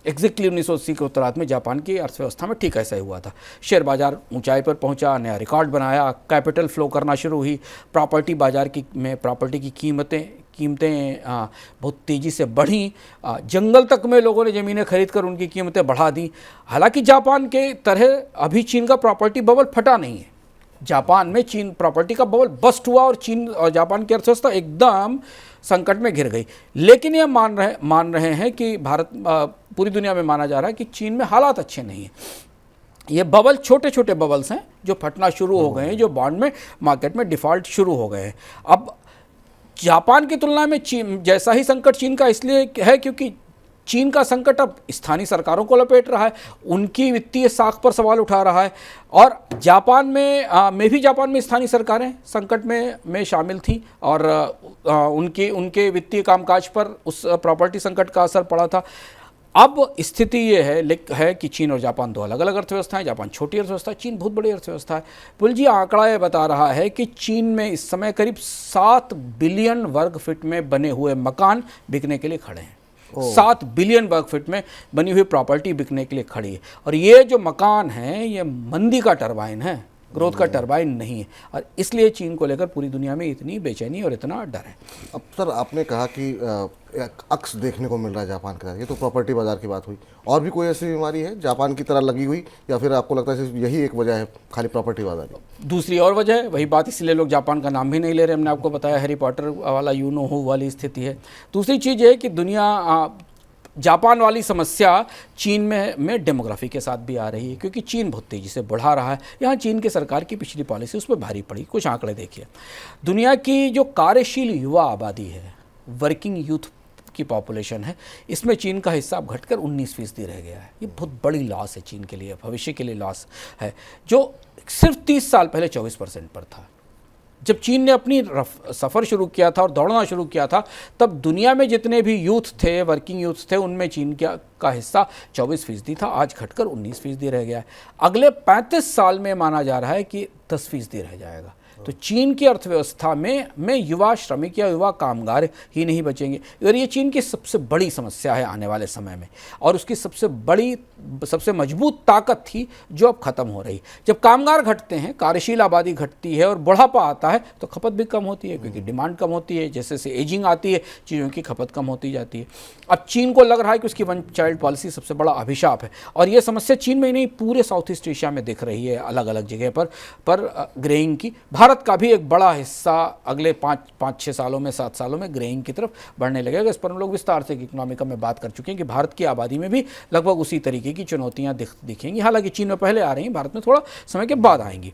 Speaker 2: एग्जैक्टली 1980 के उत्तरार्ध में जापान की अर्थव्यवस्था में ठीक ऐसा ही हुआ था। शेयर बाजार ऊंचाई पर पहुंचा, नया रिकॉर्ड बनाया, कैपिटल फ्लो करना शुरू हुई, प्रॉपर्टी बाजार में प्रॉपर्टी की कीमतें बहुत तेज़ी से बढ़ीं, जंगल तक में लोगों ने ज़मीनें खरीद कर उनकी कीमतें बढ़ा दी। हालांकि जापान के तरह अभी चीन का प्रॉपर्टी बबल फटा नहीं है। जापान में चीन प्रॉपर्टी का बबल बस्ट हुआ और चीन और जापान की अर्थव्यवस्था एकदम संकट में घिर गई। लेकिन ये मान रहे हैं कि पूरी दुनिया में माना जा रहा है कि चीन में हालात अच्छे नहीं हैं। ये बबल छोटे छोटे बबल्स हैं जो फटना शुरू हो गए हैं, जो बॉन्ड में मार्केट में डिफ़ॉल्ट शुरू हो गए हैं। अब जापान की तुलना में चीन जैसा ही संकट चीन का इसलिए है क्योंकि चीन का संकट अब स्थानीय सरकारों को लपेट रहा है, उनकी वित्तीय साख पर सवाल उठा रहा है। और जापान में स्थानीय सरकारें संकट में शामिल थीं और उनके वित्तीय कामकाज पर उस प्रॉपर्टी संकट का असर पड़ा था। अब स्थिति ये है कि चीन और जापान दो अलग अलग अर्थव्यवस्थाएं। जापान छोटी अर्थव्यवस्था है, चीन बहुत बड़ी अर्थव्यवस्था है। पुल जी, आंकड़ा ये बता रहा है कि चीन में इस समय करीब 7 बिलियन वर्ग फीट में बने हुए मकान बिकने के लिए खड़े हैं। 7 बिलियन वर्ग फीट में बनी हुई प्रॉपर्टी बिकने के लिए खड़ी है, और ये जो मकान हैं ये मंदी का टरबाइन है, ग्रोथ का टरबाइन नहीं है, और इसलिए चीन को लेकर पूरी दुनिया में इतनी बेचैनी और इतना डर है।
Speaker 1: अब सर, आपने कहा कि अक्स देखने को मिल रहा है जापान के साथ, ये तो प्रॉपर्टी बाजार की बात हुई, और भी कोई ऐसी बीमारी है जापान की तरह लगी हुई, या फिर आपको लगता है सिर्फ यही एक वजह है खाली प्रॉपर्टी बाजार की?
Speaker 2: दूसरी और वजह है, वही बात, इसलिए लोग जापान का नाम भी नहीं ले रहे। हमने आपको बताया हैरी पॉटर वाला यू नो हू वाली स्थिति है। दूसरी चीज़ है कि जापान वाली समस्या चीन में डेमोग्राफी के साथ भी आ रही है, क्योंकि चीन बहुत तेज़ी से बढ़ा रहा है। यहाँ चीन की सरकार की पिछली पॉलिसी उस पर भारी पड़ी। कुछ आंकड़े देखिए, दुनिया की जो कार्यशील युवा आबादी है, वर्किंग यूथ की पॉपुलेशन है, इसमें चीन का हिस्सा अब घटकर 19% रह गया है। ये बहुत बड़ी लॉस है चीन के लिए, भविष्य के लिए लॉस है, जो सिर्फ 30 साल पहले 24% पर था। जब चीन ने अपनी सफ़र शुरू किया था और दौड़ना शुरू किया था, तब दुनिया में जितने भी यूथ थे, वर्किंग यूथ थे, उनमें चीन का हिस्सा 24% था, आज घटकर 19% रह गया है। अगले 35 साल में माना जा रहा है कि 10% रह जाएगा। तो चीन की अर्थव्यवस्था में युवा श्रमिक या युवा कामगार ही नहीं बचेंगे, और ये चीन की सबसे बड़ी समस्या है आने वाले समय में, और उसकी सबसे मजबूत ताकत थी जो अब खत्म हो रही। जब कामगार घटते हैं, कार्यशील आबादी घटती है और बुढ़ापा आता है, तो खपत भी कम होती है, क्योंकि डिमांड कम होती है। जैसे जैसे एजिंग आती है, चीज़ों की खपत कम होती जाती है। अब चीन को लग रहा है कि उसकी वन चाइल्ड पॉलिसी सबसे बड़ा अभिशाप है, और ये समस्या चीन में ही नहीं, पूरे साउथ ईस्ट एशिया में दिख रही है, अलग अलग जगह पर ग्रेइंग की। भारत का भी एक बड़ा हिस्सा अगले 5-6 सालों में, 7 सालों में ग्रेइंग की तरफ बढ़ने लगेगा। इस पर हम लोग विस्तार से इकोनॉमिका में बात कर चुके हैं कि भारत की आबादी में भी लगभग उसी तरीके की चुनौतियां दिखेंगी। हालांकि चीन में पहले आ रही हैं, भारत में थोड़ा समय के बाद आएंगी।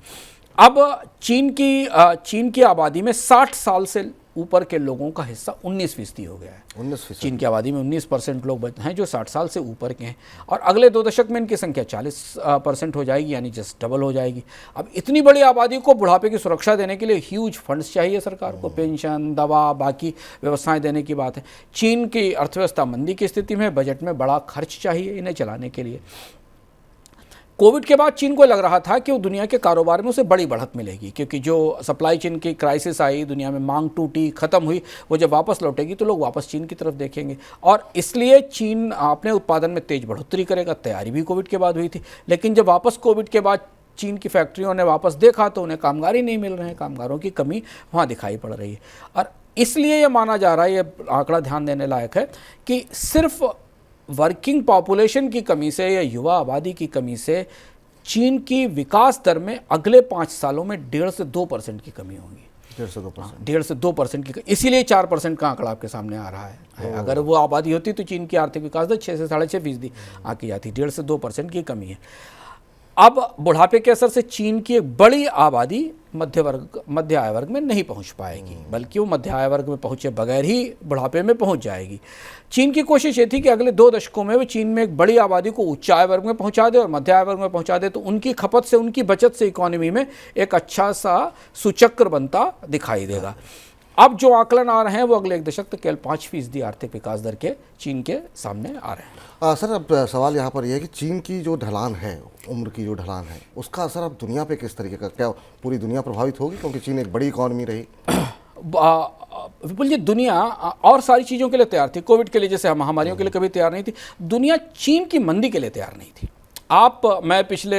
Speaker 2: अब चीन की आबादी में 60 साल से ऊपर के लोगों का हिस्सा 19% हो गया है।
Speaker 1: 19%।
Speaker 2: चीन की आबादी में 19% लोग हैं जो 60 साल से ऊपर के हैं, और अगले 2 दशक में इनकी संख्या 40% हो जाएगी, यानी जस्ट डबल हो जाएगी। अब इतनी बड़ी आबादी को बुढ़ापे की सुरक्षा देने के लिए ह्यूज फंड्स चाहिए सरकार को, पेंशन, दवा, बाकी व्यवस्थाएं देने की बात है। चीन की अर्थव्यवस्था मंदी की स्थिति में, बजट में बड़ा खर्च चाहिए इन्हें चलाने के लिए। कोविड के बाद चीन को लग रहा था कि वो दुनिया के कारोबार में उसे बड़ी बढ़त मिलेगी, क्योंकि जो सप्लाई चेन की क्राइसिस आई, दुनिया में मांग टूटी, खत्म हुई, वो जब वापस लौटेगी तो लोग वापस चीन की तरफ देखेंगे, और इसलिए चीन अपने उत्पादन में तेज बढ़ोतरी करेगा। तैयारी भी कोविड के बाद हुई थी, लेकिन जब वापस कोविड के बाद चीन की फैक्ट्रियों ने वापस देखा तो उन्हें कामगार ही नहीं मिल रहे हैं, कामगारों की कमी वहाँ दिखाई पड़ रही है। और इसलिए ये माना जा रहा है, ये आंकड़ा ध्यान देने लायक है, कि सिर्फ वर्किंग पॉपुलेशन की कमी से या युवा आबादी की कमी से चीन की विकास दर में अगले 5 सालों में 1.5 से 2% की कमी होगी। 1.5 से 2% की, इसीलिए 4% का आंकड़ा आपके सामने आ रहा है। अगर वो आबादी होती तो चीन की आर्थिक विकास दर 6 से 6.5% आकी जाती। 1.5 से 2% की कमी है। अब बुढ़ापे के असर से चीन की एक बड़ी आबादी मध्य आय वर्ग में नहीं पहुंच पाएगी, बल्कि वो मध्य आय वर्ग में पहुंचे बगैर ही बुढ़ापे में पहुंच जाएगी। चीन की कोशिश ये थी कि अगले 2 दशकों में वो चीन में एक बड़ी आबादी को उच्च आय वर्ग में पहुंचा दे और मध्य आय वर्ग में पहुंचा दे, तो उनकी खपत से, उनकी बचत से इकोनॉमी में एक अच्छा सा सुचक्र बनता दिखाई देगा। अब जो आकलन आ रहे हैं वो अगले 1 दशक तक केवल 5% आर्थिक विकास दर के चीन के सामने आ रहे हैं।
Speaker 1: सर, अब सवाल यहाँ पर यह है कि चीन की जो ढलान है, उम्र की जो ढलान है, उसका असर अब दुनिया पे किस तरीके का, क्या पूरी दुनिया प्रभावित होगी, क्योंकि चीन एक बड़ी इकॉनमी रही?
Speaker 2: विपुल जी, दुनिया और सारी चीज़ों के लिए तैयार थी। कोविड के लिए, जैसे महामारियों के लिए कभी तैयार नहीं थी दुनिया, चीन की मंदी के लिए तैयार नहीं थी। मैं पिछले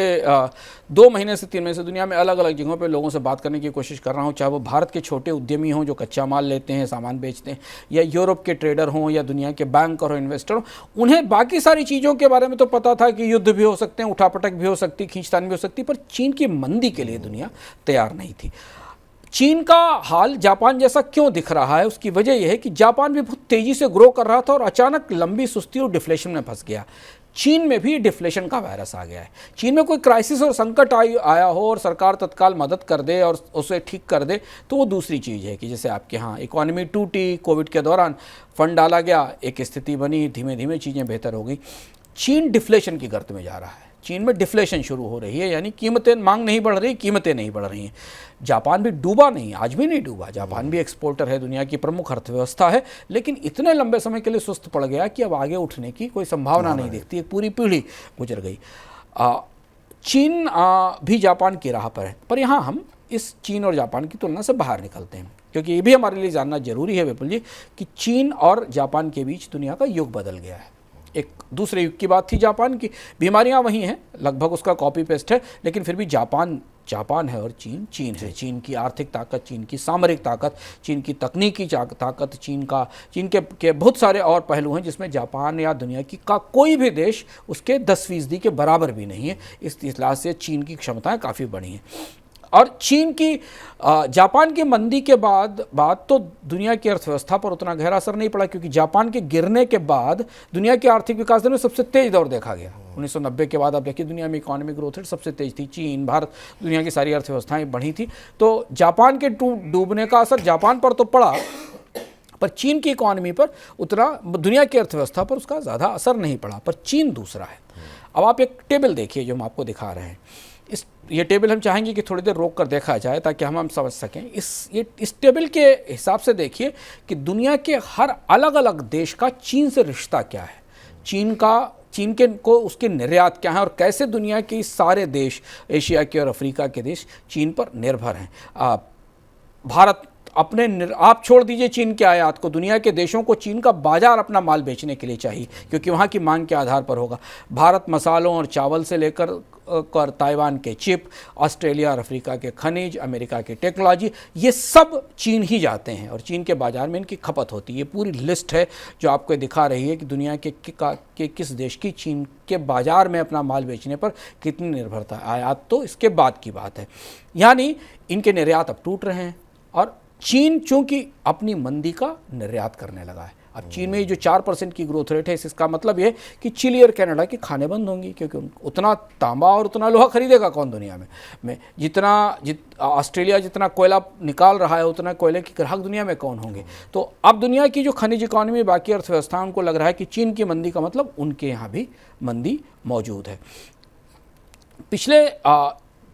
Speaker 2: 2 महीने से 3 महीने से दुनिया में अलग अलग जगहों पे लोगों से बात करने की कोशिश कर रहा हूँ, चाहे वो भारत के छोटे उद्यमी हों जो कच्चा माल लेते हैं, सामान बेचते हैं, या यूरोप के ट्रेडर हों, या दुनिया के बैंकर और इन्वेस्टर हों। उन्हें बाकी सारी चीज़ों के बारे में तो पता था कि युद्ध भी हो सकते हैं, उठापटक भी हो सकती, खींचतान भी हो सकती, पर चीन की मंदी के लिए दुनिया तैयार नहीं थी। चीन का हाल जापान जैसा क्यों दिख रहा है, उसकी वजह यह है कि जापान भी बहुत तेज़ी से ग्रो कर रहा था और अचानक लंबी सुस्ती और डिफ्लेशन में फंस गया। चीन में भी डिफ्लेशन का वायरस आ गया है। चीन में कोई क्राइसिस और संकट आया हो और सरकार तत्काल मदद कर दे और उसे ठीक कर दे तो वो दूसरी चीज़ है, कि जैसे आपके यहाँ इकोनॉमी टूटी, कोविड के दौरान फंड डाला गया, एक स्थिति बनी, धीमे धीमे चीज़ें बेहतर हो गई। चीन डिफ्लेशन की गर्त में जा रहा है। चीन में डिफ्लेशन शुरू हो रही है, यानी कीमतें, मांग नहीं बढ़ रही, कीमतें नहीं बढ़ रही हैं। जापान भी डूबा नहीं, आज भी नहीं डूबा। जापान भी एक्सपोर्टर है, दुनिया की प्रमुख अर्थव्यवस्था है, लेकिन इतने लंबे समय के लिए सुस्त पड़ गया कि अब आगे उठने की कोई संभावना नहीं दिखती। एक पूरी पीढ़ी गुजर गई। चीन भी जापान की राह पर है, पर यहाँ हम इस चीन और जापान की तुलना से बाहर निकलते हैं, क्योंकि ये भी हमारे लिए जानना जरूरी है विपुल जी कि चीन और जापान के बीच दुनिया का युग बदल गया है। एक दूसरे युग की बात थी जापान की, बीमारियां वही हैं, लगभग उसका कॉपी पेस्ट है, लेकिन फिर भी जापान है और चीन है। चीन की आर्थिक ताकत, चीन की सामरिक ताकत, चीन की तकनीकी ताकत, चीन के बहुत सारे और पहलू हैं जिसमें जापान या दुनिया का कोई भी देश उसके 10% के बराबर भी नहीं है। इस लिहाज से चीन की क्षमताएं काफ़ी बड़ी हैं। और चीन की जापान की मंदी के बाद तो दुनिया की अर्थव्यवस्था पर उतना गहरा असर नहीं पड़ा, क्योंकि जापान के गिरने के बाद दुनिया के आर्थिक विकास दर में सबसे तेज दौर देखा गया। 1990 के बाद आप देखिए दुनिया में इकोनॉमिक ग्रोथ रेट सबसे तेज थी। चीन, भारत, दुनिया की सारी अर्थव्यवस्थाएं बढ़ी थी। तो जापान के डूबने का असर जापान पर तो पड़ा, पर चीन की इकॉनमी पर उतना, दुनिया की अर्थव्यवस्था पर उसका ज़्यादा असर नहीं पड़ा। पर चीन दूसरा है। अब आप एक टेबल देखिए जो हम आपको दिखा रहे हैं। ये टेबल हम चाहेंगे कि थोड़ी देर रोक कर देखा जाए ताकि हम समझ सकें। इस टेबल के हिसाब से देखिए कि दुनिया के हर अलग अलग देश का चीन से रिश्ता क्या है, चीन के को उसके निर्यात क्या है और कैसे दुनिया के सारे देश, एशिया के और अफ्रीका के देश चीन पर निर्भर हैं। भारत आप छोड़ दीजिए चीन के आयात को, दुनिया के देशों को चीन का बाजार अपना माल बेचने के लिए चाहिए क्योंकि वहाँ की मांग के आधार पर होगा। भारत मसालों और चावल से लेकर ताइवान के चिप, ऑस्ट्रेलिया और अफ्रीका के खनिज, अमेरिका की टेक्नोलॉजी, ये सब चीन ही जाते हैं और चीन के बाजार में इनकी खपत होती है। ये पूरी लिस्ट है जो आपको दिखा रही है कि दुनिया के किस देश की चीन के बाजार में अपना माल बेचने पर कितनी निर्भरता है। आयात तो इसके बाद की बात है, यानी इनके निर्यात अब टूट रहे हैं और चीन चूंकि अपनी मंदी का निर्यात करने लगा है। अब चीन में जो 4% की ग्रोथ रेट है, इसका मतलब ये कि चिली और कनाडा की खाने बंद होंगी क्योंकि उतना तांबा और उतना लोहा खरीदेगा कौन दुनिया में ऑस्ट्रेलिया जितना कोयला निकाल रहा है उतना कोयले के ग्राहक दुनिया में कौन होंगे। तो अब दुनिया की जो खनिज इकॉनमी, बाकी अर्थव्यवस्था, उनको लग रहा है कि चीन की मंदी का मतलब उनके यहाँ भी मंदी मौजूद है। पिछले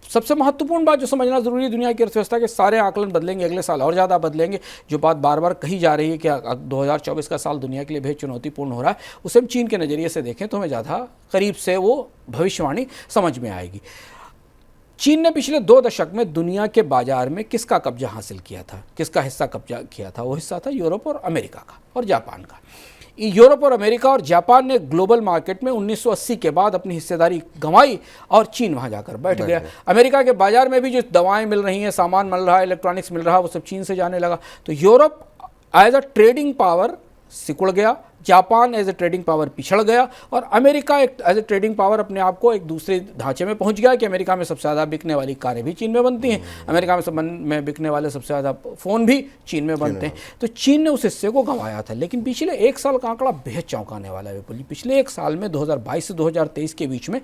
Speaker 2: सबसे महत्वपूर्ण बात जो समझना ज़रूरी है, दुनिया की अर्थव्यवस्था के सारे आकलन बदलेंगे, अगले साल और ज़्यादा बदलेंगे। जो बात बार बार कही जा रही है कि 2024 का साल दुनिया के लिए बेहद चुनौतीपूर्ण हो रहा है, उसे हम चीन के नज़रिए से देखें तो हमें ज़्यादा करीब से वो भविष्यवाणी समझ में आएगी। चीन ने पिछले 2 दशक में दुनिया के बाजार में किसका कब्जा हासिल किया था, किसका हिस्सा कब्जा किया था? वो हिस्सा था यूरोप और अमेरिका का और जापान का। यूरोप और अमेरिका और जापान ने ग्लोबल मार्केट में 1980 के बाद अपनी हिस्सेदारी गंवाई और चीन वहां जाकर बैठ गया। अमेरिका के बाजार में भी जो दवाएं मिल रही हैं, सामान मिल रहा है, इलेक्ट्रॉनिक्स मिल रहा है, वो सब चीन से जाने लगा। तो Europe as a trading power सिकुड़ गया, Japan as a trading power पिछड़ गया और अमेरिका एक एज ए ट्रेडिंग पावर अपने आप को एक दूसरे ढांचे में पहुंच गया कि अमेरिका में सबसे ज़्यादा बिकने वाली कारें भी चीन में बनती हैं, अमेरिका में बिकने वाले सबसे ज़्यादा फ़ोन भी चीन में बनते हैं। तो चीन ने उस हिस्से को गंवाया था। लेकिन पिछले 1 साल का आंकड़ा बेहद चौंकाने वाला है विपुल जी। पिछले 1 साल में 2022 से 2023 के बीच में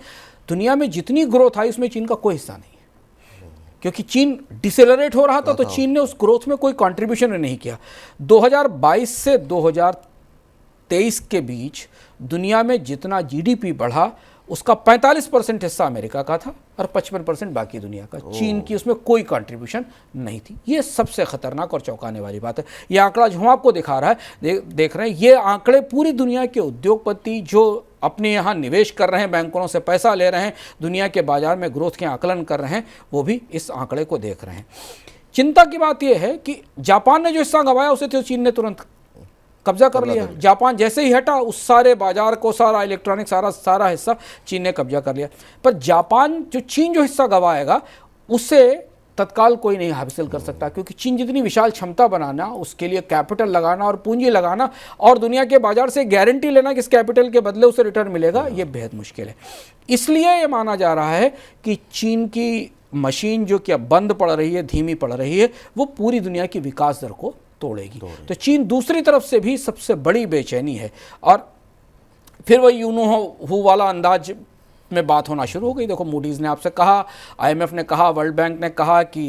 Speaker 2: दुनिया में जितनी ग्रोथ आई उसमें चीन का कोई हिस्सा नहीं है क्योंकि चीन डिसेलरेट हो रहा था। तो चीन ने उस ग्रोथ में कोई कंट्रीब्यूशन नहीं किया। 2022 से 2023 के बीच दुनिया में जितना जीडीपी बढ़ा उसका 45% हिस्सा अमेरिका का था और 55% बाकी दुनिया का। चीन की उसमें कोई कंट्रीब्यूशन नहीं थी। ये सबसे खतरनाक और चौंकाने वाली बात है। ये आंकड़ा जो हम आपको दिखा रहा है, देख रहे हैं, ये आंकड़े पूरी दुनिया के उद्योगपति जो अपने यहाँ निवेश कर रहे हैं, बैंकों से पैसा ले रहे हैं, दुनिया के बाजार में ग्रोथ के आकलन कर रहे हैं, वो भी इस आंकड़े को देख रहे हैं। चिंता की बात यह है कि जापान ने जो हिस्सा गंवाया उसे तो चीन ने तुरंत कब्जा कर लिया। जापान जैसे ही हटा उस सारे बाजार को, सारा इलेक्ट्रॉनिक, सारा हिस्सा चीन ने कब्जा कर लिया। पर चीन जो हिस्सा गंवाएगा उससे तत्काल कोई नहीं हासिल कर सकता क्योंकि चीन जितनी विशाल क्षमता बनाना, उसके लिए कैपिटल लगाना और पूंजी लगाना और दुनिया के बाजार से गारंटी लेना कि इस कैपिटल के बदले उसे रिटर्न मिलेगा, ये बेहद मुश्किल है। इसलिए ये माना जा रहा है कि चीन की मशीन जो कि अब बंद पड़ रही है, धीमी पड़ रही है, वो पूरी दुनिया की विकास दर को तोड़ेगी। तो चीन दूसरी तरफ से भी सबसे बड़ी बेचैनी है और फिर वही यूनो हु वाला अंदाज में बात होना शुरू हो गई। देखो, मूडीज़ ने आपसे कहा, IMF ने कहा, वर्ल्ड बैंक ने कहा कि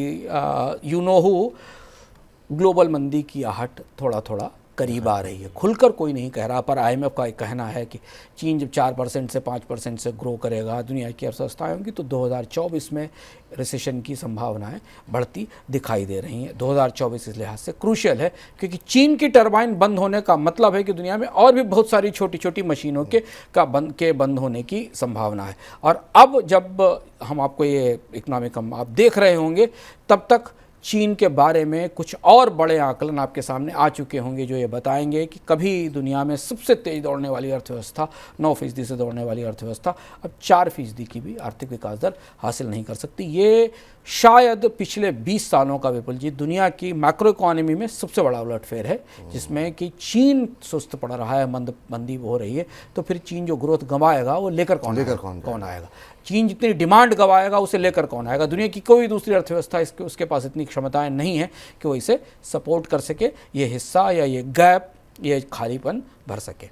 Speaker 2: यूनो हु ग्लोबल मंदी की आहट थोड़ा थोड़ा करीब आ रही है। खुलकर कोई नहीं कह रहा, पर IMF का एक कहना है कि चीन जब 4% से 5% से ग्रो करेगा, दुनिया की अर्थव्यवस्थाएं होंगी, तो 2024 में रिसेशन की संभावनाएं बढ़ती दिखाई दे रही हैं। 2024 इस लिहाज से क्रूशियल है क्योंकि चीन की टरबाइन बंद होने का मतलब है कि दुनिया में और भी बहुत सारी छोटी छोटी मशीनों के बंद होने की संभावना है। और अब जब हम आपको ये इकोनॉमिक आप देख रहे होंगे, तब तक चीन के बारे में कुछ और बड़े आकलन आपके सामने आ चुके होंगे जो ये बताएंगे कि कभी दुनिया में सबसे तेज दौड़ने वाली अर्थव्यवस्था, 9% से दौड़ने वाली अर्थव्यवस्था अब 4% की भी आर्थिक विकास दर हासिल नहीं कर सकती। ये शायद पिछले 20 सालों का विपुल जी दुनिया की मैक्रो इकॉनमी में सबसे बड़ा उलटफेर है, जिसमें कि चीन सुस्त पड़ रहा है, मंदी हो रही है। तो फिर चीन जो ग्रोथ गंवाएगा वो लेकर कौन आएगा? चीन जितनी डिमांड गंवाएगा उसे लेकर कौन आएगा? दुनिया की कोई दूसरी अर्थव्यवस्था उसके पास इतनी क्षमताएं नहीं है कि वो इसे सपोर्ट कर सके, ये हिस्सा या ये गैप, ये खालीपन भर सके।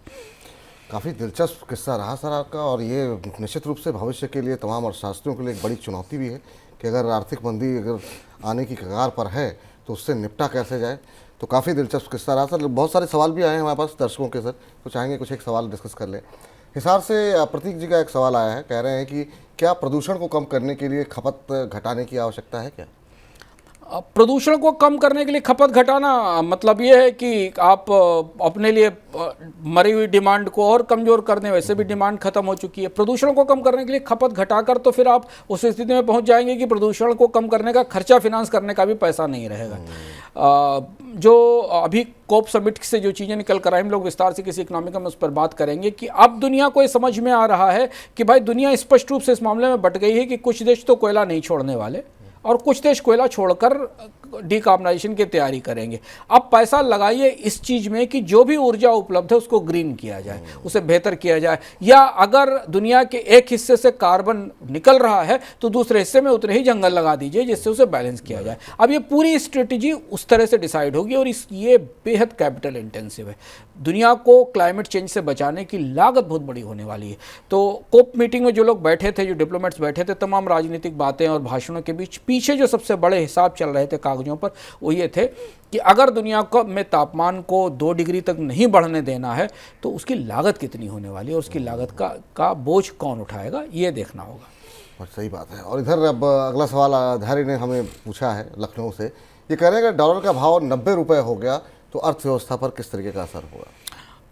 Speaker 1: काफ़ी दिलचस्प किस्सा रहा सर आपका, और ये निश्चित रूप से भविष्य के लिए तमाम अर्थशास्त्रियों के लिए एक बड़ी चुनौती भी है कि अगर आर्थिक मंदी अगर आने की कगार पर है तो उससे निपटा कैसे जाए। तो काफ़ी दिलचस्प किस्सा रहा सर। बहुत सारे सवाल भी आए हैं हमारे पास दर्शकों के सर, तो चाहेंगे कुछ एक सवाल डिस्कस कर लें। हिसार से प्रतीक जी का एक सवाल आया है, कह रहे हैं कि क्या प्रदूषण को कम करने के लिए खपत घटाने की आवश्यकता है क्या?
Speaker 2: प्रदूषण को कम करने के लिए खपत घटाना मतलब ये है कि आप अपने लिए मरी हुई डिमांड को और कमज़ोर करने, वैसे भी डिमांड खत्म हो चुकी है। प्रदूषण को कम करने के लिए खपत घटाकर तो फिर आप उस स्थिति में पहुंच जाएंगे कि प्रदूषण को कम करने का खर्चा फिनांस करने का भी पैसा नहीं रहेगा। जो अभी कोप समिट से जो चीज़ें निकल कर आई, हम लोग विस्तार से किसी इकोनॉमिक में उस पर बात करेंगे कि अब दुनिया को ये समझ में आ रहा है कि भाई दुनिया स्पष्ट रूप से इस मामले में बट गई है कि कुछ देश तो कोयला नहीं छोड़ने वाले और कुछ देश कोयला छोड़कर डिकार्बनाइजेशन की तैयारी करेंगे। अब पैसा लगाइए इस चीज़ में कि जो भी ऊर्जा उपलब्ध है उसको ग्रीन किया जाए, उसे बेहतर किया जाए, या अगर दुनिया के एक हिस्से से कार्बन निकल रहा है तो दूसरे हिस्से में उतने ही जंगल लगा दीजिए जिससे उसे बैलेंस किया जाए। अब ये पूरी स्ट्रेटजी उस तरह से डिसाइड होगी और ये बेहद कैपिटल इंटेंसिव है। दुनिया को क्लाइमेट चेंज से बचाने की लागत बहुत बड़ी होने वाली है। तो कोप मीटिंग में जो लोग बैठे थे, जो डिप्लोमेट्स बैठे थे, तमाम राजनीतिक बातें और भाषणों के बीच पीछे जो सबसे बड़े हिसाब चल रहे थे कागजों पर, वो ये थे कि अगर दुनिया को में तापमान को 2 डिग्री तक नहीं बढ़ने देना है तो उसकी लागत कितनी होने वाली है और उसकी लागत का बोझ कौन उठाएगा, ये देखना होगा।
Speaker 1: और सही बात है। और इधर अब अगला सवाल धारी ने हमें पूछा है लखनऊ से, ये कह रहे हैं कि डॉलर का भाव 90 रुपये हो गया तो अर्थव्यवस्था पर किस तरीके का असर होगा?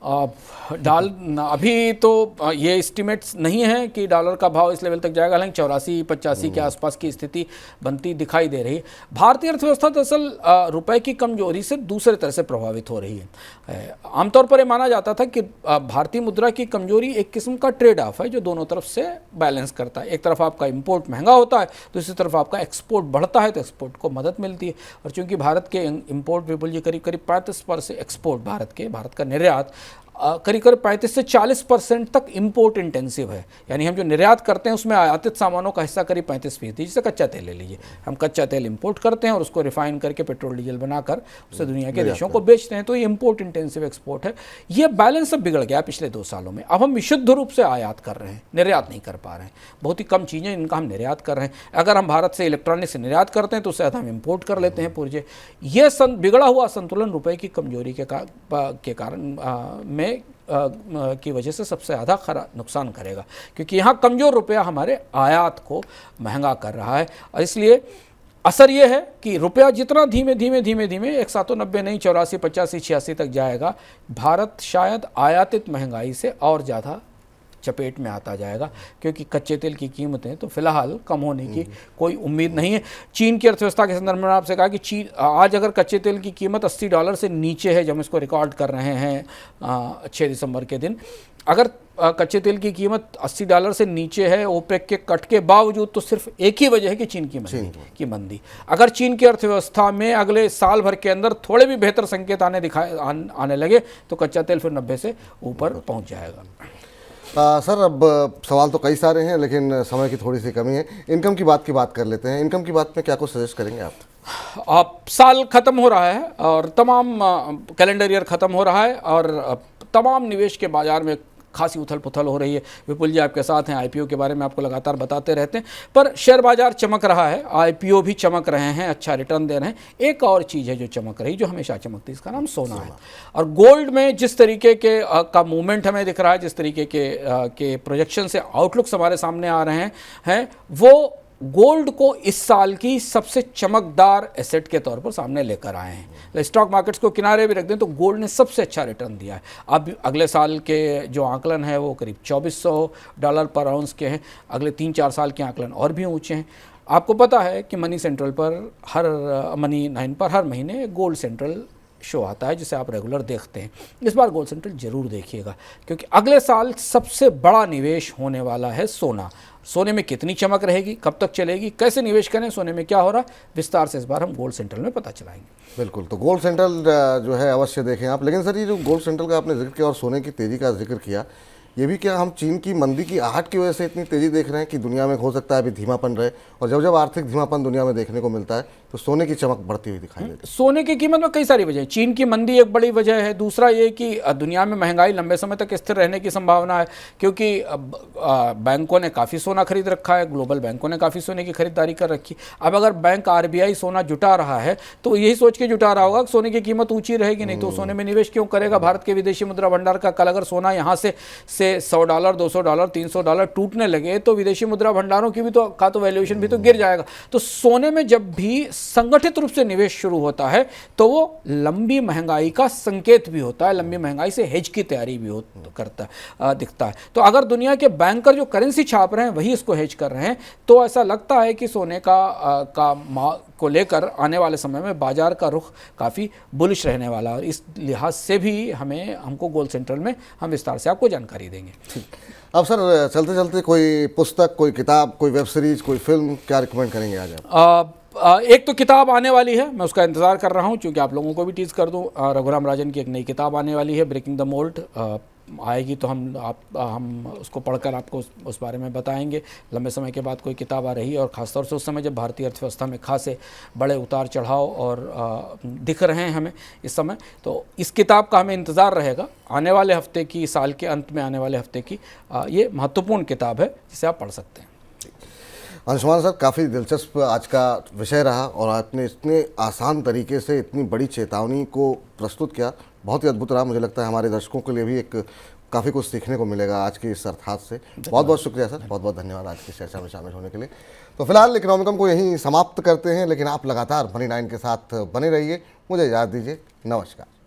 Speaker 2: अभी तो ये एस्टिमेट्स नहीं है कि डॉलर का भाव इस लेवल तक जाएगा, हालांकि 84-85 के आसपास की स्थिति बनती दिखाई दे रही है। भारतीय अर्थव्यवस्था दरअसल रुपए की कमजोरी से दूसरे तरह से प्रभावित हो रही है। आमतौर पर यह माना जाता था कि भारतीय मुद्रा की कमजोरी एक किस्म का ट्रेड ऑफ है जो दोनों तरफ से बैलेंस करता है। एक तरफ आपका इम्पोर्ट महंगा होता है, दूसरी तरफ आपका एक्सपोर्ट बढ़ता है तो एक्सपोर्ट को मदद मिलती है। और चूंकि भारत के इम्पोर्ट विपुल जी करीब 35% एक्सपोर्ट, भारत का निर्यात करीब 35 से 40% तक इंपोर्ट इंटेंसिव है। यानी हम जो निर्यात करते हैं उसमें आयातित सामानों का हिस्सा करीब 35%। जैसे कच्चा तेल ले लीजिए, हम कच्चा तेल इंपोर्ट करते हैं और उसको रिफाइन करके पेट्रोल डीजल बनाकर उसे दुनिया के देशों को बेचते हैं, तो ये इंपोर्ट इंटेंसिव एक्सपोर्ट है। ये बैलेंस अब बिगड़ गया पिछले 2 सालों में। अब हम विशुद्ध रूप से आयात कर रहे हैं, निर्यात नहीं कर पा रहे हैं। बहुत ही कम चीज़ें इनका हम निर्यात कर रहे हैं। अगर हम भारत से इलेक्ट्रॉनिक्स निर्यात करते हैं तो उससे हम इंपोर्ट कर लेते हैं पुर्जे। ये बिगड़ा हुआ संतुलन रुपए की कमजोरी के कारण की वजह से सबसे ज़्यादा नुकसान करेगा, क्योंकि यहाँ कमज़ोर रुपया हमारे आयात को महंगा कर रहा है। और इसलिए असर ये है कि रुपया जितना धीमे धीमे 190 नहीं 84, 85, 86 तक जाएगा, भारत शायद आयातित महंगाई से और ज़्यादा चपेट में आता जाएगा, क्योंकि कच्चे तेल की कीमतें तो फिलहाल कम होने की कोई उम्मीद नहीं है। चीन की अर्थव्यवस्था के संदर्भ में आपसे कहा कि चीन आज अगर कच्चे तेल की कीमत $80 से नीचे है, जब हम इसको रिकॉर्ड कर रहे हैं 6 दिसंबर के दिन, अगर कच्चे तेल की कीमत $80 से नीचे है ओपेक के कट के बावजूद, तो सिर्फ एक ही वजह है कि चीन की मंदी। अगर चीन की अर्थव्यवस्था में अगले साल भर के अंदर थोड़े भी बेहतर संकेत आने लगे तो कच्चा तेल फिर 90 से ऊपर पहुंच जाएगा।
Speaker 1: सर अब सवाल तो कई सारे हैं लेकिन समय की थोड़ी सी कमी है। इनकम की बात कर लेते हैं। इनकम की बात में क्या कुछ सजेस्ट करेंगे आप?
Speaker 2: साल खत्म हो रहा है और तमाम कैलेंडर ईयर खत्म हो रहा है और तमाम निवेश के बाजार में खासी उथल पुथल हो रही है। विपुल जी आपके साथ हैं, आईपीओ के बारे में आपको लगातार बताते रहते हैं, पर शेयर बाजार चमक रहा है, आईपीओ भी चमक रहे हैं, अच्छा रिटर्न दे रहे हैं। एक और चीज़ है जो चमक रही, जो हमेशा चमकती, इसका नाम सोना है। और गोल्ड में जिस तरीके के का मूवमेंट हमें दिख रहा है, जिस तरीके के प्रोजेक्शन से आउटलुक्स हमारे सामने आ रहे हैं वो गोल्ड को इस साल की सबसे चमकदार एसेट के तौर पर सामने लेकर आए हैं। स्टॉक मार्केट्स को किनारे भी रख दें तो गोल्ड ने सबसे अच्छा रिटर्न दिया है। अब अगले साल के जो आंकलन है वो करीब $2400 पर आउंस के हैं। अगले 3-4 साल के आंकलन और भी ऊंचे हैं। आपको पता है कि मनी सेंट्रल पर मनी 9 पर हर महीने गोल्ड सेंट्रल शो आता है जिसे आप रेगुलर देखते हैं। इस बार गोल्ड सेंट्रल जरूर देखिएगा, क्योंकि अगले साल सबसे बड़ा निवेश होने वाला है सोना। सोने में कितनी चमक रहेगी, कब तक चलेगी, कैसे निवेश करें, सोने में क्या हो रहा, विस्तार से इस बार हम गोल्ड सेंट्रल में पता चलाएंगे।
Speaker 1: बिल्कुल, तो गोल्ड सेंट्रल जो है अवश्य देखें आप। लेकिन सर ये जो गोल्ड सेंट्रल का आपने जिक्र किया और सोने की तेज़ी का जिक्र किया, ये भी क्या हम चीन की मंदी की आहट की वजह से इतनी तेज़ी देख रहे हैं कि दुनिया में हो सकता है अभी धीमापन रहे, और जब जब आर्थिक धीमापन दुनिया में देखने को मिलता है तो सोने की चमक बढ़ती हुई दिखाई देती है।
Speaker 2: सोने की कीमत में कई सारी वजह है। चीन की मंदी एक बड़ी वजह है। दूसरा ये कि दुनिया में महंगाई लंबे समय तक स्थिर रहने की संभावना है, क्योंकि बैंकों ने काफ़ी सोना खरीद रखा है, ग्लोबल बैंकों ने काफ़ी सोने की खरीदारी कर रखी। अब अगर बैंक आरबीआई सोना जुटा रहा है तो यही सोच के जुटा रहा होगा कि सोने की कीमत ऊंची रहेगी, नहीं तो सोने में निवेश क्यों करेगा। भारत के विदेशी मुद्रा भंडार का कल अगर सोना यहाँ से $100, $200, $300 टूटने लगे तो विदेशी मुद्रा भंडारों की भी तो वैल्यूएशन भी तो गिर जाएगा। तो सोने में जब भी संगठित रूप से निवेश शुरू होता है तो वो लंबी महंगाई का संकेत भी होता है, लंबी महंगाई से हेज की तैयारी भी दिखता है। तो अगर दुनिया के बैंकर जो करेंसी छाप रहे हैं वही इसको हेज कर रहे हैं, तो ऐसा लगता है कि सोने को लेकर आने वाले समय में बाजार का रुख काफ़ी बुलिश रहने वाला है। इस लिहाज से भी हमको गोल्ड सेंट्रल में हम विस्तार से आपको जानकारी देंगे।
Speaker 1: अब सर चलते चलते कोई पुस्तक, कोई किताब, कोई वेब सीरीज, कोई फिल्म क्या रिकमेंड करेंगे आज आप?
Speaker 2: एक तो किताब आने वाली है, मैं उसका इंतज़ार कर रहा हूं, क्योंकि आप लोगों को भी टीज़ कर दूं। रघुराम राजन की एक नई किताब आने वाली है, ब्रेकिंग द मोल्ड। आएगी तो हम उसको पढ़कर आपको उस बारे में बताएंगे। लंबे समय के बाद कोई किताब आ रही है, और ख़ासतौर से उस समय जब भारतीय अर्थव्यवस्था में खासे बड़े उतार चढ़ाव और दिख रहे हैं हमें इस समय, तो इस किताब का हमें इंतज़ार रहेगा। आने वाले हफ्ते की, साल के अंत में आने वाले हफ्ते की ये महत्वपूर्ण किताब है जिसे आप पढ़ सकते हैं।
Speaker 1: अंशुमान सर, काफ़ी दिलचस्प आज का विषय रहा, और आपने इतने आसान तरीके से इतनी बड़ी चेतावनी को प्रस्तुत किया, बहुत ही अद्भुत रहा। मुझे लगता है हमारे दर्शकों के लिए भी एक काफ़ी कुछ सीखने को मिलेगा आज के इस अर्थात से। बहुत बहुत शुक्रिया सर, बहुत बहुत धन्यवाद आज की चर्चा में शामिल होने के लिए। तो फिलहाल इकोनॉमिकम को यहीं समाप्त करते हैं, लेकिन आप लगातार मनी 9 के साथ बने रहिए। मुझे इजाज़त दीजिए, नमस्कार।